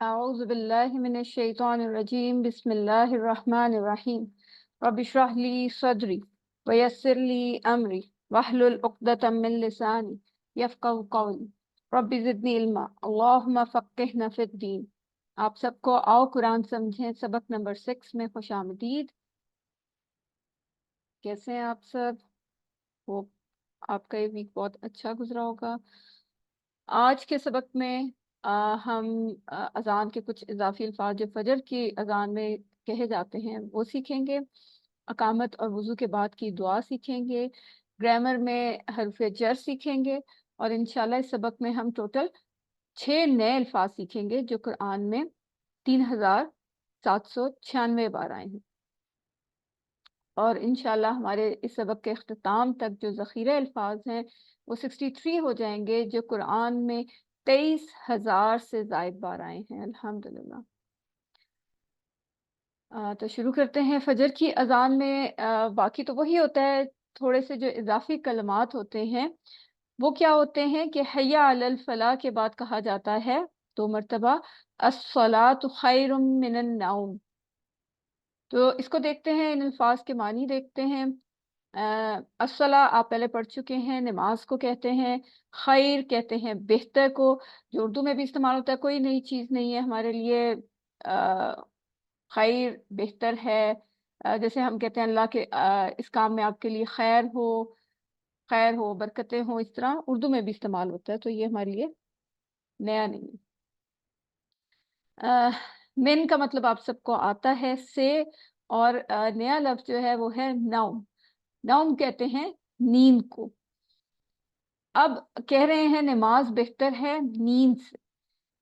अऊज़ु बिल्लाहि मिनश शैतानिर रजीम बिस्मिल्लाहिर रहमानिर रहीम रब्बि इश्रह ली सदरी व यस्सिर ली अमरी वहलुल उक़दतम मिन लिसानी यफ़क़हू क़ौली रब्बि ज़िदनी इल्मा अल्लाहुम्मा फ़क़्क़िहना फ़िद्दीन। आप सबको आओ कुरान समझें सबक नंबर 6 में खुशामदीद। कैसे हैं आप सब? होप आपका ये वीक बहुत अच्छा गुजरा होगा। आज के सबक में हम अजान के कुछ इजाफी अल्फाज जो फजर की अजान में कहे जाते हैं वो सीखेंगे। अकामत और वुजू के बाद की दुआ सीखेंगे। ग्रामर में हरफ जर सीखेंगे। और इंशाल्लाह इस सबक में हम टोटल 6 नए अल्फाज सीखेंगे जो कुरान में 3796 बार आए हैं। और इंशाल्लाह हमारे इस सबक के अख्ताम तक जो ज़ख़ीरे अल्फाज हैं वो 63 हो जाएंगे जो कुरान में 23,000 से ज़ायद बार आए हैं। अल्हम्दुलिल्लाह। तो शुरू करते हैं। फजर की अजान में बाकी तो वही होता है, थोड़े से जो इजाफी कलमात होते हैं वो क्या होते हैं कि हय्या अलल फलाह के बाद कहा जाता है 2 मरतबा अस्सलातु खैरुम मिनन नौम। तो इसको देखते हैं, इन अल्फाज के मानी देखते हैं। अस्सला आप पहले पढ़ चुके हैं, नमाज को कहते हैं। खैर कहते हैं बेहतर को, जो उर्दू में भी इस्तेमाल होता है, कोई नई चीज़ नहीं है हमारे लिए। खैर बेहतर है। जैसे हम कहते हैं अल्लाह के इस काम में आपके लिए खैर हो, बरकतें हो, इस तरह उर्दू में भी इस्तेमाल होता है, तो ये हमारे लिए नया नहीं है। मिन का मतलब आप सबको आता है से। और नया लफ्ज़ जो है वो है नौम। नौम कहते हैं नींद को। अब कह रहे हैं नमाज बेहतर है नींद से।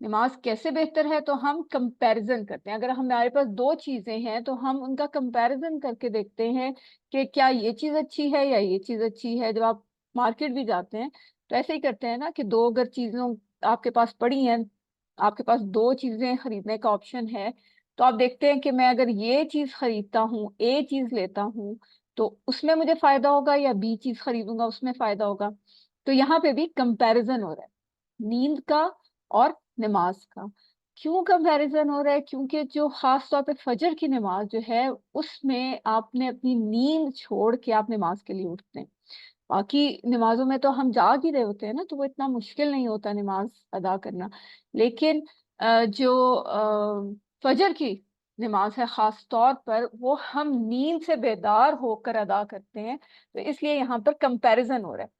नमाज कैसे बेहतर है? तो हम कंपैरिजन करते हैं। अगर हमारे पास दो चीजें हैं तो हम उनका कंपैरिजन करके देखते हैं कि क्या ये चीज अच्छी है या ये चीज अच्छी है। जब आप मार्केट भी जाते हैं तो ऐसे ही करते हैं ना कि दो अगर चीजों आपके पास पड़ी हैं, आपके पास दो चीजें खरीदने का ऑप्शन है, तो आप देखते हैं कि मैं अगर ये चीज खरीदता हूँ, ए चीज लेता हूँ, तो उसमें मुझे फायदा होगा या बी चीज खरीदूंगा उसमें फायदा होगा। तो यहाँ पे भी कंपैरिजन हो रहा है नींद का और नमाज का। क्यों कंपैरिजन हो रहा है? क्योंकि जो खास तौर पे फजर की नमाज जो है उसमें आपने अपनी नींद छोड़ के आप नमाज के लिए उठते हैं। बाकी नमाजों में तो हम जाग ही रहे होते हैं ना, तो वो इतना मुश्किल नहीं होता नमाज अदा करना। लेकिन जो फजर की नमाज है खास तौर पर वो हम नींद से बेदार होकर अदा करते हैं। तो इसलिए यहाँ पर कंपैरिजन हो रहा है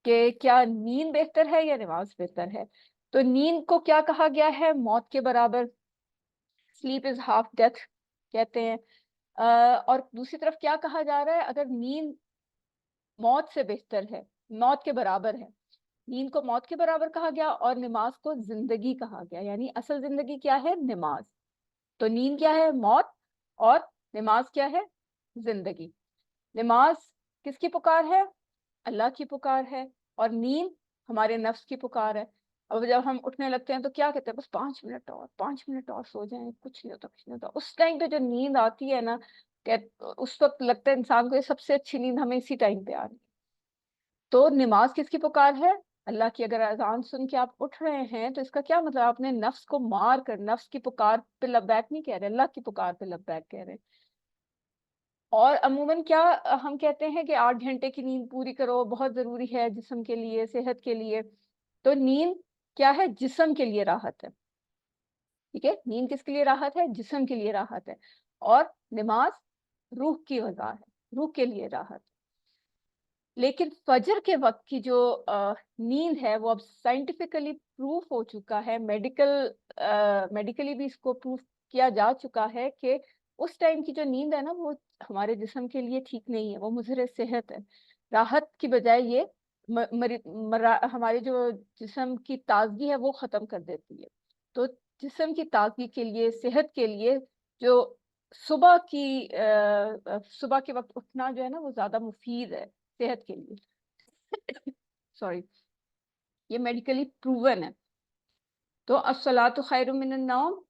कि क्या नींद बेहतर है या नमाज बेहतर है। तो नींद को क्या कहा गया है? मौत के बराबर। स्लीप इज हाफ डेथ कहते हैं। और दूसरी तरफ क्या कहा जा रहा है? अगर नींद मौत से बेहतर है, मौत के बराबर है, नींद को मौत के बराबर कहा गया और नमाज को जिंदगी कहा गया। यानी असल जिंदगी क्या है? नमाज। तो नींद क्या है? मौत। और नमाज क्या है? जिंदगी। नमाज किसकी पुकार है? अल्लाह की पुकार है। और नींद हमारे नफ्स की पुकार है। अब जब हम उठने लगते हैं तो क्या कहते हैं? बस 5 मिनट और, 5 मिनट और सो जाएं, कुछ नहीं होता, कुछ नहीं होता। उस टाइम पे जो नींद आती है ना, उस वक्त लगता है इंसान को ये सबसे अच्छी नींद हमें इसी टाइम पे आ रही है। तो नमाज किसकी पुकार है? अल्लाह की। अगर अजान सुन के आप उठ रहे हैं तो इसका क्या मतलब? आपने नफ्स को मार कर नफ्स की पुकार पे लब्बैक नहीं कह रहे, अल्लाह की पुकार पे लब्बैक कह रहे हैं। और अमूमन क्या हम कहते हैं कि 8 घंटे की नींद पूरी करो, बहुत जरूरी है जिस्म के लिए, सेहत के लिए। तो नींद क्या है? जिस्म के लिए राहत है। ठीक है, नींद किसके लिए राहत है? जिस्म के लिए राहत है। और नमाज रूह की गज़ा है, रूह के लिए राहत। लेकिन फजर के वक्त की जो नींद है वो अब साइंटिफिकली प्रूफ हो चुका है, मेडिकली भी इसको प्रूफ किया जा चुका है कि उस टाइम की जो नींद है ना वो हमारे जिस्म के लिए ठीक नहीं है, वो मुज़र सेहत है। राहत की बजाय ये हमारे जो जिस्म की ताजगी है वो खत्म कर देती है। तो जिस्म की ताजगी के लिए, सेहत के लिए जो सुबह के वक्त उठना जो है ना वो ज्यादा मुफीद है सेहत के लिए। सॉरी, ये मेडिकली प्रूवन है। तो अस्सलातु खैरुम मिनन नौम,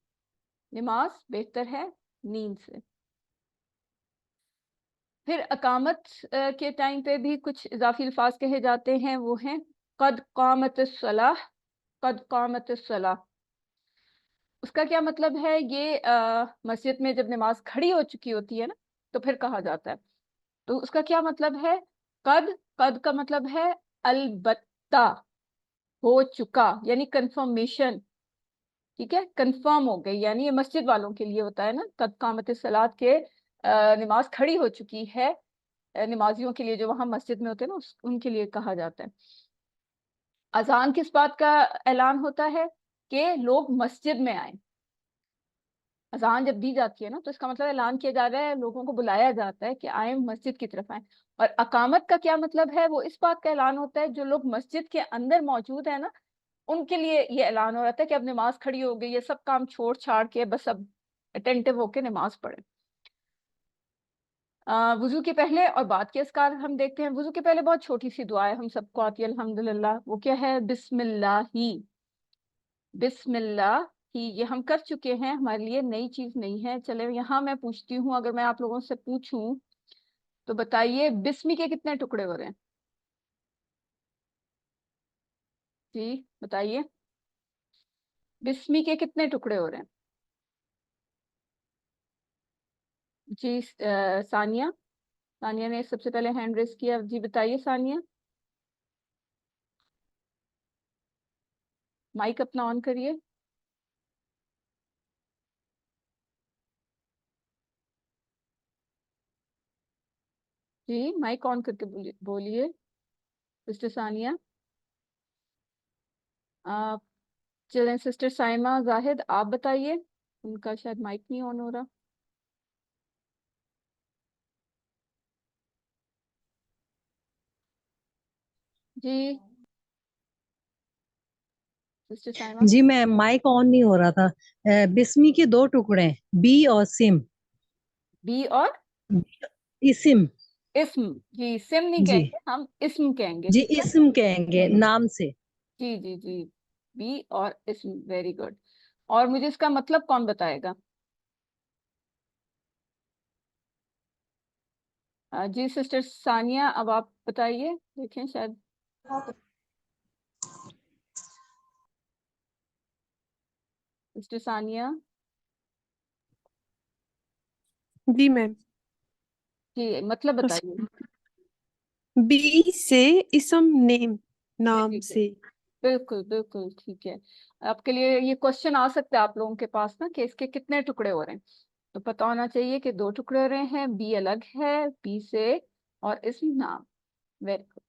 नमाज बेहतर है नींद से। फिर अकामत के टाइम पे भी कुछ इजाफी अल्फाज कहे जाते हैं, वो हैं कद कामत सलाह, कद कामत सलाह। उसका क्या मतलब है? ये मस्जिद में जब नमाज खड़ी हो चुकी होती है ना, तो फिर कहा जाता है। तो उसका क्या मतलब है? कद, कद का मतलब है अलबत्ता, हो चुका, यानी कंफर्मेशन। ठीक है, कंफर्म हो गई, यानी ये मस्जिद वालों के लिए होता है ना, कद कामत सलात के, नमाज खड़ी हो चुकी है, नमाजियों के लिए जो वहां मस्जिद में होते हैं ना, उनके लिए कहा जाता है। अजान किस बात का ऐलान होता है? कि लोग मस्जिद में आए। अजान जब दी जाती है ना, तो इसका मतलब ऐलान किया जा रहा है, लोगों को बुलाया जाता है कि आए मस्जिद की तरफ आए। और अकामत का क्या मतलब है? वो इस बात का ऐलान होता है, जो लोग मस्जिद के अंदर मौजूद है ना, उनके लिए ये ऐलान हो रहा था कि अब नमाज खड़ी हो गई, ये सब काम छोड़ छाड़ के बस अब अटेंटिव होके नमाज पढ़े। वुजू के पहले और बाद के अस्कार हम देखते हैं। वुजू के पहले बहुत छोटी सी दुआ है, हम सबको आती है अल्हम्दुलिल्लाह। वो क्या है? बिस्मिल्लाही, बिस्मिल्लाह ही। ये हम कर चुके हैं, हमारे लिए नई चीज नहीं है। चले यहाँ मैं पूछती हूँ, अगर मैं आप लोगों से पूछूं तो बताइए, बिस्मी के कितने टुकड़े हो रहे हैं? जी बताइए, बिस्मी के कितने टुकड़े हो रहे हैं? जी सानिया, सानिया ने सबसे पहले हैंड रेस किया। जी बताइए सानिया, माइक अपना ऑन करिए। जी माइक ऑन करके बोलिए, बोलिए सिस्टर सानिया। आप, चलें सिस्टर साइमा जाहिद, आप बताइए, उनका शायद माइक नहीं ऑन हो रहा। जी सिस्टर साइमा। जी मैम, माइक ऑन नहीं हो रहा था। बिस्मी के दो टुकड़े हैं, बी और सिम। बी और इसिम। इस्म। जी सिम नहीं जी। कहेंगे, हम इस्म कहेंगे, जी ठीक है। इस्म कहेंगे नाम से। जी जी जी, बी और इस्म, वेरी गुड। और मुझे इसका मतलब कौन बताएगा? जी सिस्टर सानिया, अब आप बताइए, देखें शायद। सिस्टर सानिया। जी मैम। जी मतलब बताइए। बी से इसम, नेम, वेरी नाम गुड, से। बिल्कुल बिल्कुल ठीक है। आपके लिए ये क्वेश्चन आ सकता है आप लोगों के पास ना, कि इसके कितने टुकड़े हो रहे हैं। तो पता होना चाहिए कि दो टुकड़े हो रहे हैं, बी अलग है, बी से, और इसम नाम। Very good,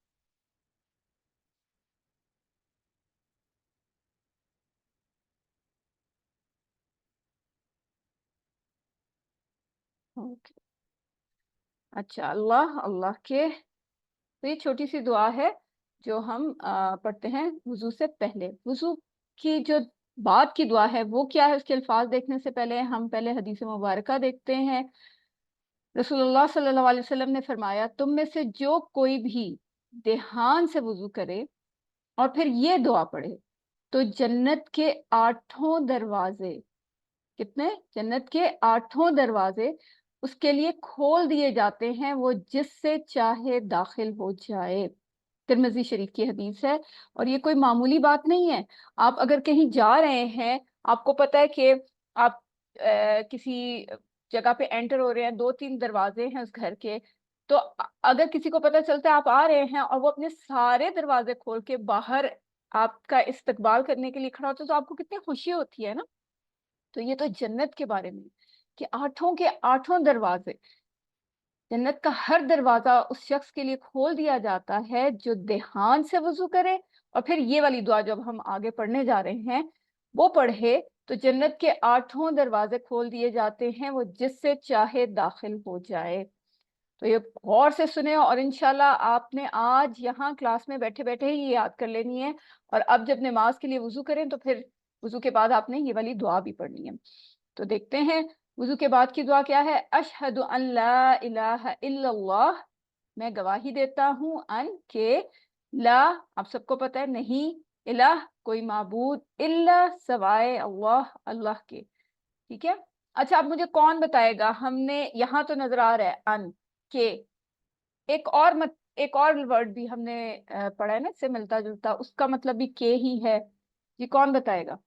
okay. अच्छा, अल्लाह, अल्लाह के। तो ये छोटी सी दुआ है जो हम पढ़ते हैं वुजू से पहले। वुजू की जो बाद की दुआ है वो क्या है, उसके अल्फाज देखने से पहले हम पहले हदीस मुबारका देखते हैं। रसूलुल्लाह सल्लल्लाहु अलैहि वसल्लम ने फरमाया, तुम में से जो कोई भी ध्यान से वुजू करे और फिर ये दुआ पढ़े, तो जन्नत के आठों दरवाजे, कितने? जन्नत के आठों दरवाजे उसके लिए खोल दिए जाते हैं, वो जिससे चाहे दाखिल हो जाए। तिरमिजी शरीफ की हदीस है। और ये कोई मामूली बात नहीं है। आप अगर कहीं जा रहे हैं, आपको पता है कि आप किसी जगह पे एंटर हो रहे हैं, दो तीन दरवाजे हैं उस घर के, तो अगर किसी को पता चलता है आप आ रहे हैं और वो अपने सारे दरवाजे खोल के बाहर आपका इस्तकबाल करने के लिए खड़ा होता है, तो आपको कितनी खुशी होती है ना। तो ये तो जन्नत के बारे में, कि आठों के आठों दरवाजे, जन्नत का हर दरवाजा उस शख्स के लिए खोल दिया जाता है जो ध्यान से वजू करे, और फिर ये वाली दुआ जब हम आगे पढ़ने जा रहे हैं वो पढ़े, तो जन्नत के आठों दरवाजे खोल दिए जाते हैं, वो जिससे चाहे दाखिल हो जाए। तो ये गौर से सुने, और इंशाल्लाह आपने आज यहाँ क्लास में बैठे बैठे ही ये याद कर लेनी है। और अब जब नमाज के लिए वजू करें, तो फिर वजू के बाद आपने ये वाली दुआ भी पढ़नी है। तो देखते हैं वजू के बाद की दुआ क्या है। अशहदु अन ला इलाहा इल्लल्लाह, मैं गवाही देता हूँ, अन के, ला, आप सबको पता है नहीं, इलाह कोई माबूद, इल्ला सवाए अल्लाह, अल्लाह के। ठीक है। अच्छा, अब मुझे कौन बताएगा, हमने यहाँ तो नजर आ रहा है अन के, एक और एक और वर्ड भी हमने पढ़ा है ना इससे मिलता जुलता, उसका मतलब भी के ही है। जी कौन बताएगा?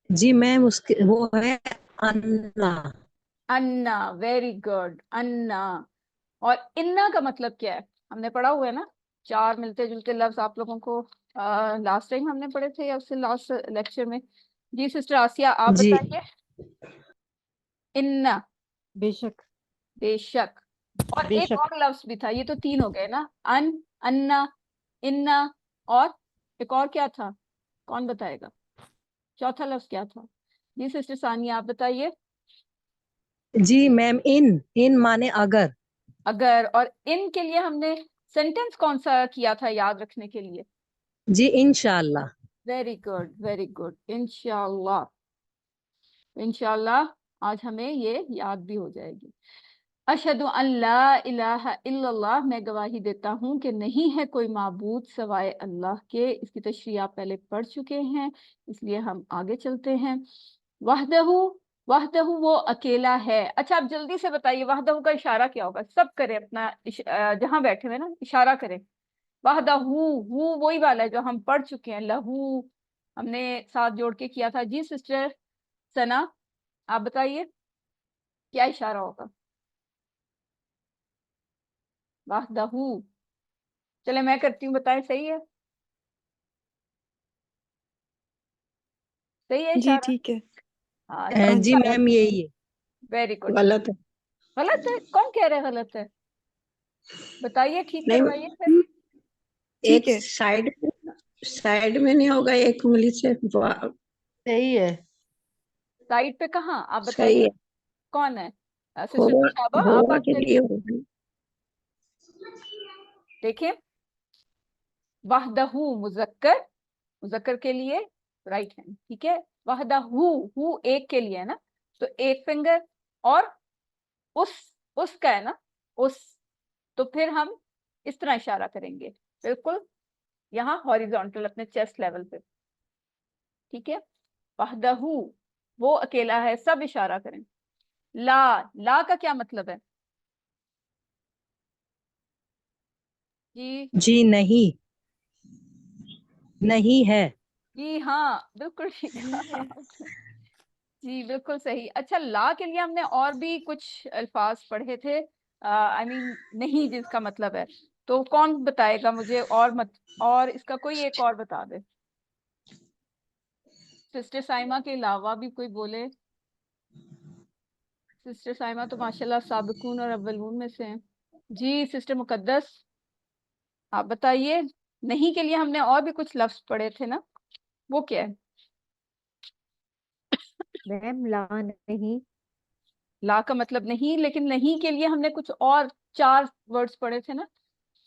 जी मैम, उसके वो है अन्ना। अन्ना, वेरी गुड, अन्ना। और इन्ना का मतलब क्या है? हमने पढ़ा हुआ है ना, चार मिलते जुलते लफ्ज आप लोगों को लास्ट टाइम हमने पढ़े थे या उससे लास्ट लेक्चर में। जी सिस्टर आसिया आप जी बताइए। इन्ना, बेशक। बेशक। और एक बेशक। और लफ्ज भी था, ये तो तीन हो गए ना। अन्ना, इन्ना, और एक और क्या था? कौन बताएगा? चौथा लफ्ज क्या था? जी सिस्टर सानिया आप बताइए। जी मैम, इन माने अगर। अगर, और इन के लिए हमने सेंटेंस कौन सा किया था याद रखने के लिए? जी इंशाल्लाह। वेरी गुड, वेरी गुड, इंशाल्लाह। इंशाल्लाह आज हमें ये याद भी हो जाएगी। अशहदु अन ला इलाहा इल्लल्लाह, मैं गवाही देता हूँ कि नहीं है कोई माबूद सवाए अल्लाह के। इसकी तशरीह आप पहले पढ़ चुके हैं, इसलिए हम आगे चलते हैं। वहदहू, वहदहू वो अकेला है। अच्छा आप जल्दी से बताइए वहदहू का इशारा क्या होगा? सब करें अपना जहां बैठे हुए ना इशारा करें। वहदहू, हु वही वाला है जो हम पढ़ चुके हैं। लहू हमने साथ जोड़ के किया था। जी सिस्टर सना आप बताइए क्या इशारा होगा? वहदहू, चले मैं करती हूँ, बताएं सही है? सही है जी इशारा? ठीक है। हाँ सब हाँ जी जी। इशारा। मैम, यही है। Very good. गलत है। गलत है? कौन कह रहा है गलत है? बताइए, ठीक नहीं, करवाइए फिर। ठीक एक है। साइड में नहीं होगा, एक उंगली से सही है। साइड पे कहाँ आप सही बताइए? है। कौन है? सिस्टर होगा, नशाबा आप होगा के आगे लिए होगा। देखिए। वहदहू मुजक्कर, मुजक्कर के लिए राइट हैंड, ठीक है। वहदहू, हु एक के लिए है ना, तो एक फिंगर। और उस, उसका है ना, उस, तो फिर हम इस तरह इशारा करेंगे, बिल्कुल यहाँ हॉरिजॉन्टल अपने चेस्ट लेवल पे, ठीक है। वहदहू वो अकेला है, सब इशारा करें। ला, ला का क्या मतलब है? जी, जी नहीं, नहीं है। जी हाँ बिल्कुल ठीक कहा आपने। जी बिल्कुल सही। अच्छा ला के लिए हमने और भी कुछ अल्फाज पढ़े थे, आई मीन नहीं जिसका मतलब है, तो कौन बताएगा मुझे? और मत, और इसका कोई एक और बता दे। सिस्टर साइमा के अलावा भी कोई बोले। सिस्टर साइमा तो माशाल्लाह साबिकून और अव्वलून में से हैं। जी सिस्टर मुकद्दस आप बताइए। नहीं के लिए हमने और भी कुछ लफ्ज पढ़े थे ना, वो क्या है? मैम ला नहीं। ला का मतलब नहीं, लेकिन नहीं के लिए हमने कुछ और चार वर्ड्स पढ़े थे ना।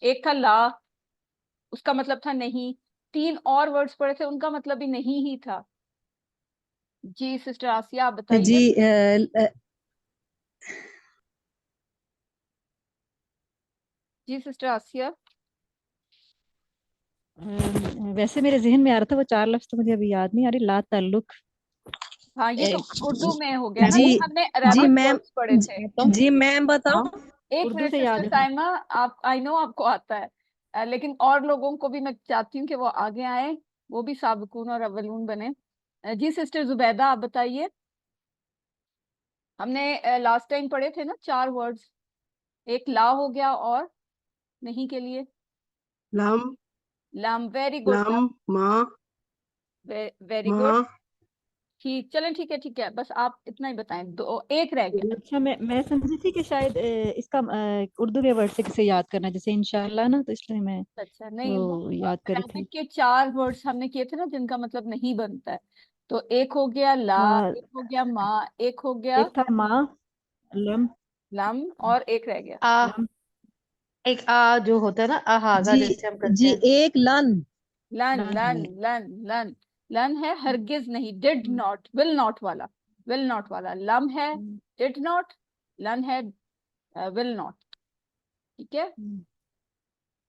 एक था ला, उसका मतलब था नहीं। तीन और वर्ड्स पढ़े थे, उनका मतलब भी नहीं ही था। जी सिस्टर आसिया आप जी बताइए। जी सिस्टर आसिया। वैसे मेरे जहन में आ रहा था, वो चार लफ्ज तो मुझे अभी याद नहीं आ रही। ला ताल्लुक। हाँ ये तो एक उर्दू में हो गया ना, जी ये हमने जी अरेबिक मैम, वर्ड्स पढ़े थे। जी मैम हाँ, बताओ। एक उर्दू मिनट से याद सिस्टर है। साइमा, आप आई नो आपको आता है, लेकिन और लोगों को भी मैं चाहती हूँ कि वो आगे आए, वो भी साबिकून और अव्वलून बने। जी सिस्टर जुबैदा आप बताइए। हमने लास्ट टाइम पढ़े थे ना चार वर्ड्स, एक ला हो गया और नहीं के लिए lump, lump, very good lump, माँ, वेरी गुड। माँ। ठीक, चलें ठीक है, ठीक है, बस आप इतना ही बताएं, दो एक रह गया। अच्छा, मैं समझी थी कि शायद इसका उर्दू के वर्ड से किसे याद करना, जैसे इंशाल्लाह ना, तो इसलिए मैं अच्छा नहीं, वो वो याद करी थी। अरेबिक के चार वर्ड्स हमने किए थे ना जिनका मतलब नहीं बनता है। तो एक हो गया ला, हाँ, एक हो गया माँ, एक हो गया एक था माँ, लम, लम, और एक रह गया आ लम। एक आ जो होता है ना, आहाजा जी जैसे हम करते जी हैं। एक लन। लन, लन, लन, हाँ। लन, लन। लन है हरगिज नहीं, did hmm, not, will not वाला, विल नॉट वाला लम है, हम्म, डिड नॉट। लन है विल नॉट, ठीक है। हम्म।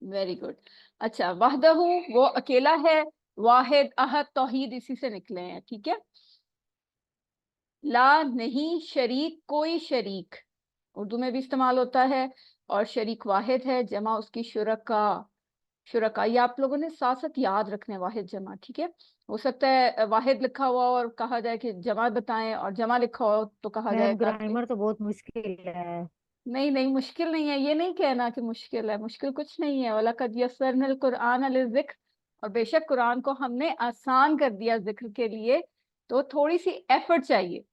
Very good. अच्छा वहदहू वो अकेला है, वाहिद अहद तौहीद इसी से निकले हैं, ठीक है। ला नहीं शरीक कोई शरीक, उर्दू में भी इस्तेमाल होता है। और शरीक वाहिद है, जमा उसकी शुरका, शुरका, ये आप लोगों ने साथ साथ याद रखने वाहिद जमा, ठीक है। हो सकता है वाहिद लिखा हुआ और कहा जाए कि जमा बताएं, और जमा लिखा हो तो कहा मैम जाएगा कि ग्रामर तो बहुत मुश्किल है। नहीं नहीं मुश्किल नहीं है, ये नहीं कहना कि मुश्किल है, मुश्किल कुछ नहीं है। वलक़द यस्सरनल कुरआन लिज़िक्र, और बेशक कुरान को हमने आसान कर दिया जिक्र के लिए। तो थोड़ी सी एफर्ट चाहिए,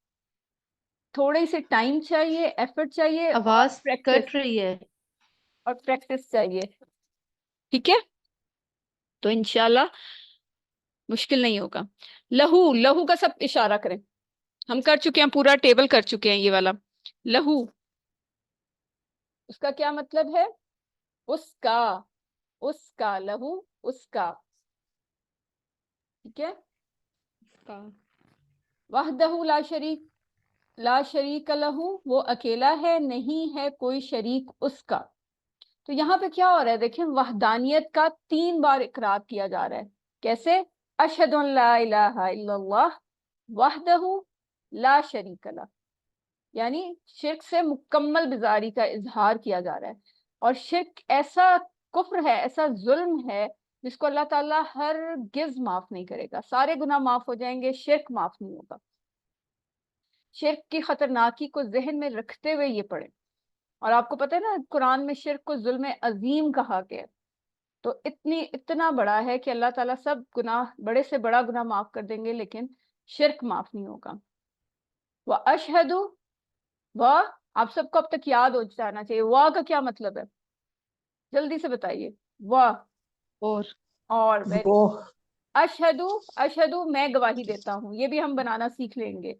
थोड़ी सी टाइम चाहिए, एफर्ट चाहिए, और आवाज प्रैक्टिस, कट रही है। और प्रैक्टिस चाहिए, ठीक है। तो इंशाल्लाह मुश्किल नहीं होगा। लहू, लहू का सब इशारा करें, हम कर चुके हैं, पूरा टेबल कर चुके हैं ये वाला। लहू, उसका क्या मतलब है? उसका, उसका, लहू उसका, ठीक है। वहदहू ला शरीक, ला शरीक लहू, वो अकेला है, नहीं है कोई शरीक उसका। तो यहाँ पे क्या हो रहा है, देखिए वहदानियत का 3 बार इकरार किया जा रहा है। कैसे? अशहदु अन ला इलाहा इल्लल्लाह वहदहू ला शरीक लह, यानी शिर्क से मुकम्मल बेजारी का इजहार किया जा रहा है। और शिर्क ऐसा कुफ्र है, ऐसा जुल्म है, जिसको अल्लाह ताला हरगिज़ माफ नहीं करेगा। सारे गुनाह माफ हो जाएंगे, शिर्क माफ नहीं होगा। शिर्क की खतरनाकी को जहन में रखते हुए ये पढ़े। और आपको पता है ना, कुरान में शिर्क को जुल्म अजीम कहा गया है। तो इतना बड़ा है कि अल्लाह ताला सब गुनाह, बड़े से बड़ा गुनाह माफ कर देंगे, लेकिन शिर्क माफ नहीं होगा। व अशहदु, वाह, आप सबको अब तक याद हो जाना चाहिए, वाह का क्या मतलब है, जल्दी से बताइए। वाह, और वेरी, वो अशहदु, अशहदु मैं गवाही देता हूँ, ये भी हम बनाना सीख लेंगे।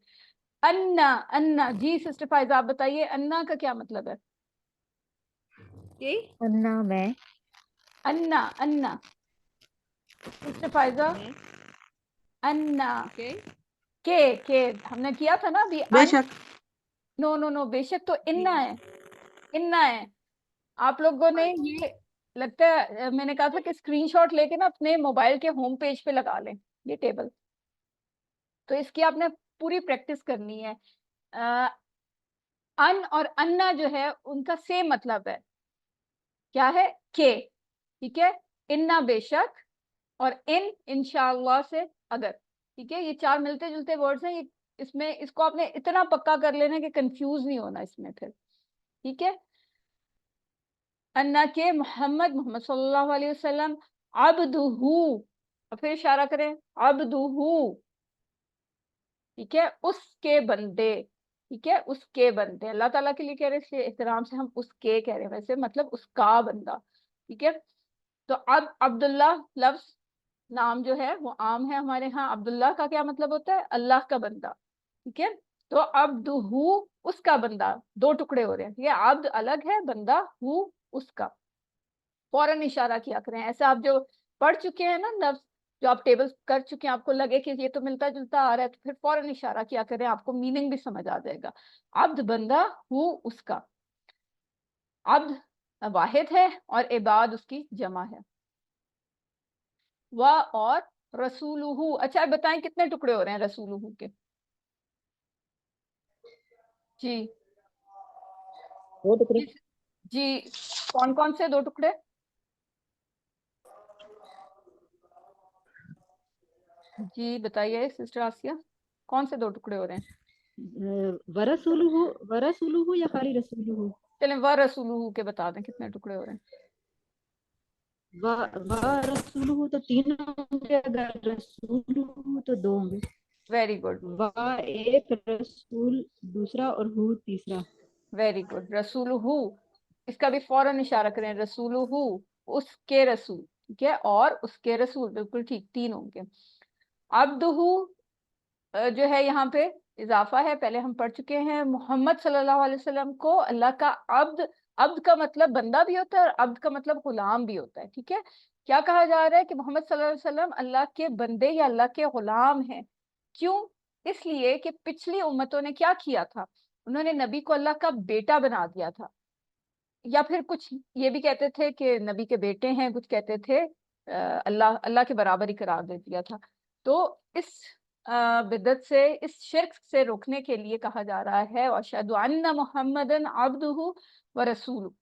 अन्ना, अन्ना, जी सिस्टर फायजा आप बताइए, अन्ना का क्या मतलब है? अन्ना मैं, अन्ना, अन्ना, सिस्टर फायजा, अन्ना, के हमने किया था ना अभी, बेशक। नो नो नो, बेशक तो इन्ना है, इन्ना है। आप लोगों ने ये, लगता है मैंने कहा था कि स्क्रीनशॉट लेके ना अपने मोबाइल के होम पेज पे लगा लें ये टेबल। तो इसकी आपने पूरी प्रैक्टिस करनी है। अन और अन्ना जो है उनका सेम मतलब है, क्या है? के, ठीक है। इन्ना बेशक, और इन इंशाअल्लाह से अगर, ठीक है। ये 4 मिलते जुलते वर्ड्स हैं, ये इसमें इसको आपने इतना पक्का कर लेना कि कंफ्यूज नहीं होना इसमें फिर, ठीक है। अन्ना के मोहम्मद, मोहम्मद सल्लल्लाहु अलैहि वसल्लम, अब्दुहू, और फिर इशारा करें, अब्दुहू, ठीक है, उसके बंदे, ठीक है, उसके बंदे। अल्लाह ताला के लिए कह रहे हैं, इसलिए एहतराम से हम उसके कह रहे हैं, वैसे मतलब उसका बंदा, ठीक है। तो अब अब्दुल्ला लफ्ज, नाम जो है वो आम है हमारे यहाँ। अब्दुल्ला का क्या मतलब होता है? अल्लाह का बंदा, ठीक है। तो अब्दुहू, उसका बंदा, 2 टुकड़े हो रहे हैं, ठीक है। अब्द अलग है, बंदा हु उसका। फौरन इशारा किया करें, ऐसे आप जो पढ़ चुके हैं ना लफ्ज, जो आप टेबल कर चुके हैं, आपको लगे कि ये तो मिलता जुलता आ रहा है, तो फिर फौरन इशारा किया करें, आपको मीनिंग भी समझ आ जाएगा। अब्द बंदा, हु उसका। अब्द वाहिद है और इबाद उसकी जमा है। वह और रसूलुहु, अच्छा बताएं कितने टुकड़े हो रहे हैं रसूलुहु के? जी, 2 टुकड़े। जी, जी, कौन कौन से 2 टुकड़े? जी बताइए सिस्टर आसिया, कौन से 2 टुकड़े हो रहे हैं? वरसूलुहु या खाली रसूलुहु? चलें व रसूलुहु के बता दें कितने टुकड़े हो रहे हैं। वरसूलुहु तो 3 होंगे, अगर रसूलुहु तो 2 होंगे। वेरी गुड, वा एक, रसूल दूसरा और हु तीसरा। Very good. रसूलुहु, इसका भी फौरन इशारा करें, रसूलुहु, उसके रसूल, ठीक है, और उसके रसूल, बिल्कुल ठीक, 3 होंगे। अब्दुहु जो है यहाँ पे इजाफा है, पहले हम पढ़ चुके हैं। मोहम्मद सल्लल्लाहु अलैहि वसल्लम को अल्लाह का अब्द, अब्द का मतलब बंदा भी होता है और अब्द का मतलब गुलाम भी होता है, ठीक है। क्या कहा जा रहा है कि मोहम्मद सल्लल्लाहु अलैहि वसल्लम अल्लाह के बंदे या अल्लाह के गुलाम हैं। क्यों? इसलिए कि पिछली उम्मतों ने क्या किया था, उन्होंने नबी को अल्लाह का बेटा बना दिया था, या फिर कुछ ये भी कहते थे कि नबी के बेटे हैं, कुछ कहते थे अल्लाह, अल्लाह के बराबर ही करार दे दिया था। तो इस बिदअत से, इस शिर्क से रोकने के लिए कहा जा रहा है, अशहदु अन्ना मुहम्मदन अब्दुहु व रसूलुहु,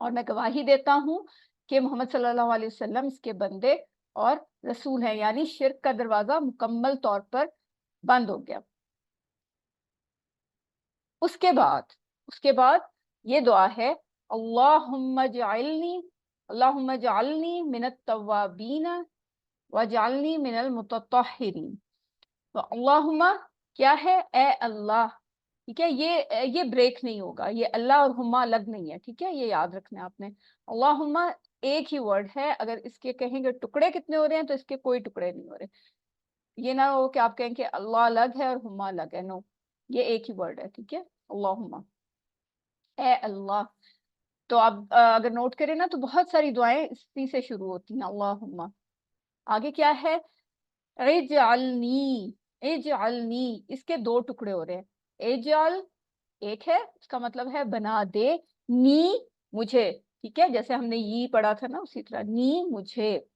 और मैं गवाही देता हूँ कि मोहम्मद सल्लल्लाहु अलैहि वसल्लम इसके बंदे और रसूल हैं, यानी शिर्क का दरवाजा मुकम्मल तौर पर बंद हो गया। उसके बाद ये दुआ है, अल्लाहुम्मा जअलनी मिनत तव्वाबीन वजअलनी मिनल मुतत्तहिरीन। तो अल्लाहुम्मा क्या है, ए अल्लाह, ठीक है, ये ब्रेक नहीं होगा, ये अल्लाह और हुम्मा अलग नहीं है, ठीक है, ये याद रखना है आपने। अल्लाहुम्मा एक ही वर्ड है, अगर इसके कहेंगे टुकड़े कितने हो रहे हैं तो इसके कोई टुकड़े नहीं हो रहे। ये ना हो कि आप कहें कि अल्लाह अलग है और हुम्मा अलग है, नो, ये एक ही वर्ड है, ठीक है, अल्लाहुम्मा, ए अल्लाह। तो आप अगर नोट करें ना तो बहुत सारी दुआएं इसी से शुरू होती हैं, अल्लाहुम्मा। आगे क्या है, इजअलनी, इजअलनी, इसके दो टुकड़े हो रहे हैं। इजअल एक है, उसका मतलब है बना दे, नी मुझे, ठीक है, जैसे हमने ये पढ़ा था ना उसी तरह, नी मुझे।